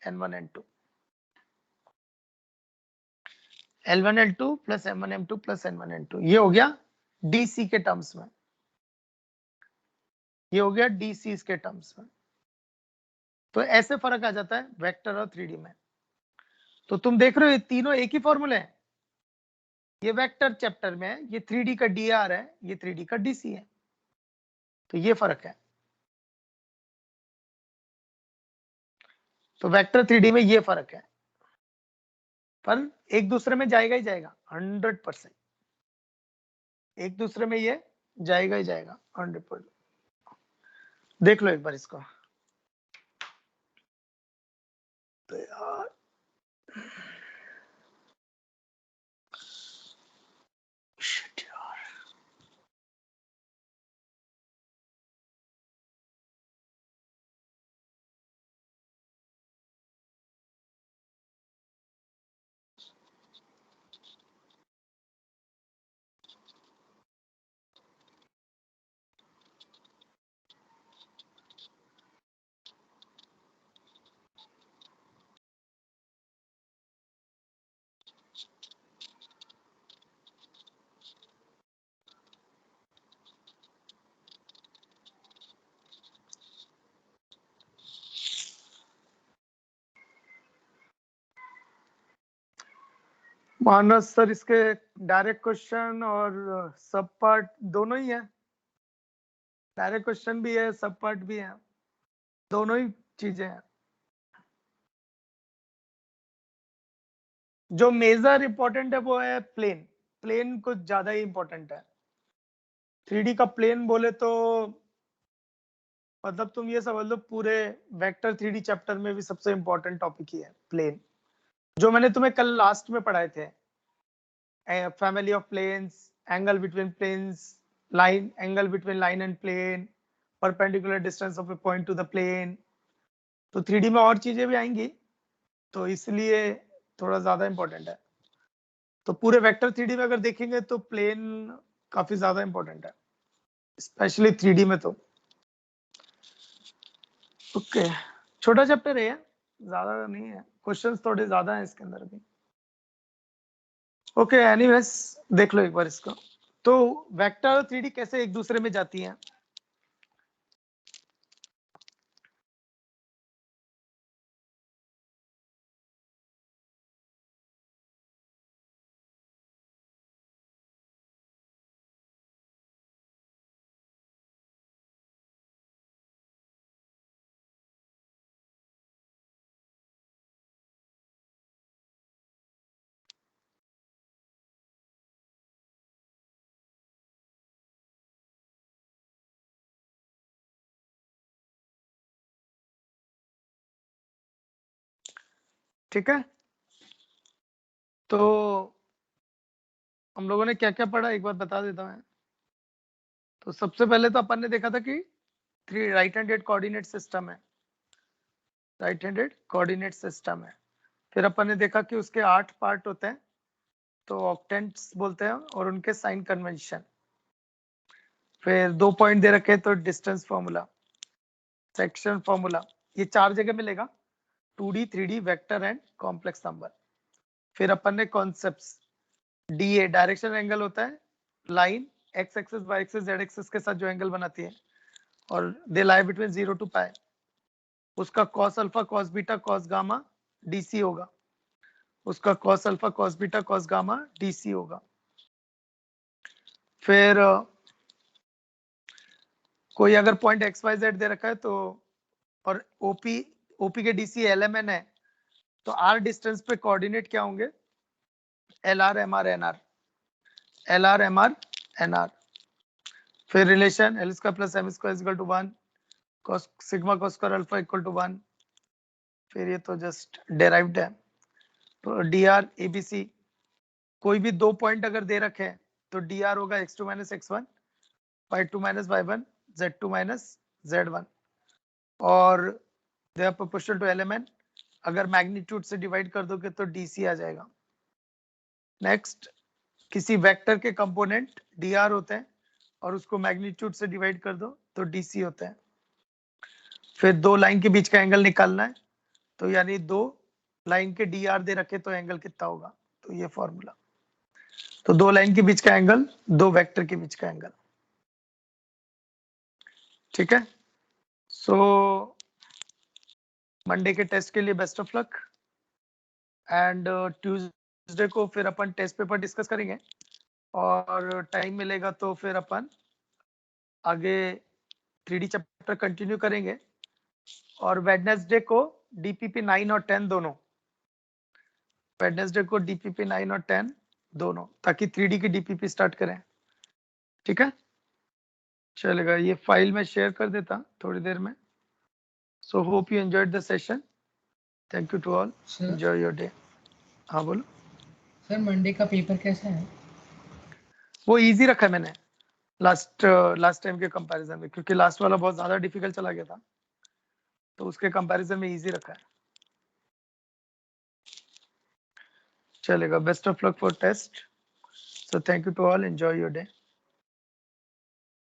n1 n2, L1 L2 plus M1 M2 plus N1 N2। ये हो गया DC के terms में, ये हो गया DC के टर्म्स में। तो ऐसे फर्क आ जाता है वेक्टर और 3D में। तो तुम देख रहे हो ये तीनों एक ही फॉर्मूले हैं। ये वेक्टर चैप्टर में है, ये 3D का dr है, ये 3D का DC है। तो ये फर्क है। तो वेक्टर 3D में ये फर्क है, पर एक दूसरे में जाएगा ही जाएगा 100%। एक दूसरे में ये जाएगा ही जाएगा 100%। देख लो एक बार इसको। तो यार shit यार। मानस सर, इसके डायरेक्ट क्वेश्चन और सब पार्ट दोनों ही है। डायरेक्ट क्वेश्चन भी है, सब पार्ट भी है, दोनों ही चीजें हैं। जो मेजर इंपॉर्टेंट है वो है प्लेन। प्लेन कुछ ज्यादा ही इंपॉर्टेंट है। 3D का प्लेन बोले तो मतलब तुम ये समझ लो पूरे वेक्टर 3D चैप्टर में भी सबसे इंपॉर्टेंट टॉपिक ही है प्लेन, जो मैंने तुम्हें कल लास्ट में पढ़ाए थे। Family of planes, angle between planes, line, angle between line and plane, perpendicular distance of a point to the plane. तो 3D में और चीजें भी आएंगी, तो इसलिए थोड़ा ज्यादा इंपॉर्टेंट है। तो पूरे वेक्टर 3D में अगर देखेंगे तो प्लेन काफी ज्यादा इंपॉर्टेंट है, स्पेशली 3D में। तो ओके, छोटा चैप्टर है, ज्यादा नहीं है, क्वेश्चंस थोड़े ज्यादा हैं इसके अंदर भी। ओके, एनीवेज देख लो एक बार इसको। तो वेक्टर और 3D कैसे एक दूसरे में जाती हैं। ठीक है, तो हम लोगों ने क्या क्या पढ़ा एक बार बता देता हूं। तो सबसे पहले तो अपन ने देखा था कि राइट हैंडेड कोऑर्डिनेट सिस्टम है, राइट हैंडेड कोऑर्डिनेट सिस्टम है। फिर अपन ने देखा कि उसके 8 पार्ट होते हैं, तो ऑक्टेंट्स बोलते हैं, और उनके साइन कन्वेंशन। फिर 2 पॉइंट दे रखे तो डिस्टेंस फॉर्मूला, सेक्शन फॉर्मूला, ये 4 जगह मिलेगा, 2D 3D vector and complex number. फिर अपन ने कॉन्सेप्ट्स, DA डायरेक्शन एंगल होता है, line x axis y axis z axis के साथ जो एंगल बनाती है, और दे लाई बिटवीन 0 टू पाई, उसका cos alpha cos beta cos gamma DC होगा, उसका cos alpha cos beta cos gamma DC होगा। फिर कोई अगर पॉइंट XYZ दे रखा है तो, और OP के DC LMN है, तो R डिस्टेंस पे कोऑर्डिनेट क्या होंगे, LR MR NR, LR MR NR। फिर relation L square plus M square equal to 1, cos sigma cos square alpha equal to 1। फिर ये तो जस्ट डेराइव्ड है। तो DR ABC, कोई भी 2 पॉइंट अगर दे रखे हैं तो DR होगा x2 minus x1, y2 minus y1, z2 minus z1, और they are proportional to LMN। अगर मैग्नीट्यूड से डिवाइड कर दोगे तो DC आ जाएगा। नेक्स्ट, किसी वेक्टर के कंपोनेंट DR होते हैं और उसको मैग्नीट्यूड से डिवाइड कर दो तो DC होते हैं। फिर 2 लाइन के बीच का एंगल निकालना है, तो यानी 2 लाइन के DR दे रखे तो एंगल कितना होगा, तो ये फॉर्मूला। तो 2 लाइन के बीच का एंगल, 2 वेक्टर के बीच का एंगल। ठीक है, सो मंडे के टेस्ट के लिए best of luck, and Tuesday को फिर अपन टेस्ट पेपर डिस्कस करेंगे, और टाइम मिलेगा तो फिर अपन आगे 3D चैप्टर कंटिन्यू करेंगे। और वेडनेसडे को DPP 9 और 10 दोनों, वेडनेसडे को DPP 9 और 10 दोनों, ताकि 3D की DPP स्टार्ट करें। ठीक है, चलेगा, ये फाइल में शेयर कर देता थोड़ी देर में। So hope you enjoyed the session, thank you to all, sir enjoy your day. हाँ बोलो। सर मंडे का पेपर कैसा है। वो इजी रखा है मैंने लास्ट टाइम के कंपैरिजन में, क्योंकि लास्ट वाला बहुत ज्यादा डिफिकल्ट चला गया था, तो उसके कंपैरिजन में इजी रखा है। चलेगा, best of luck for test, so thank you to all, enjoy your day.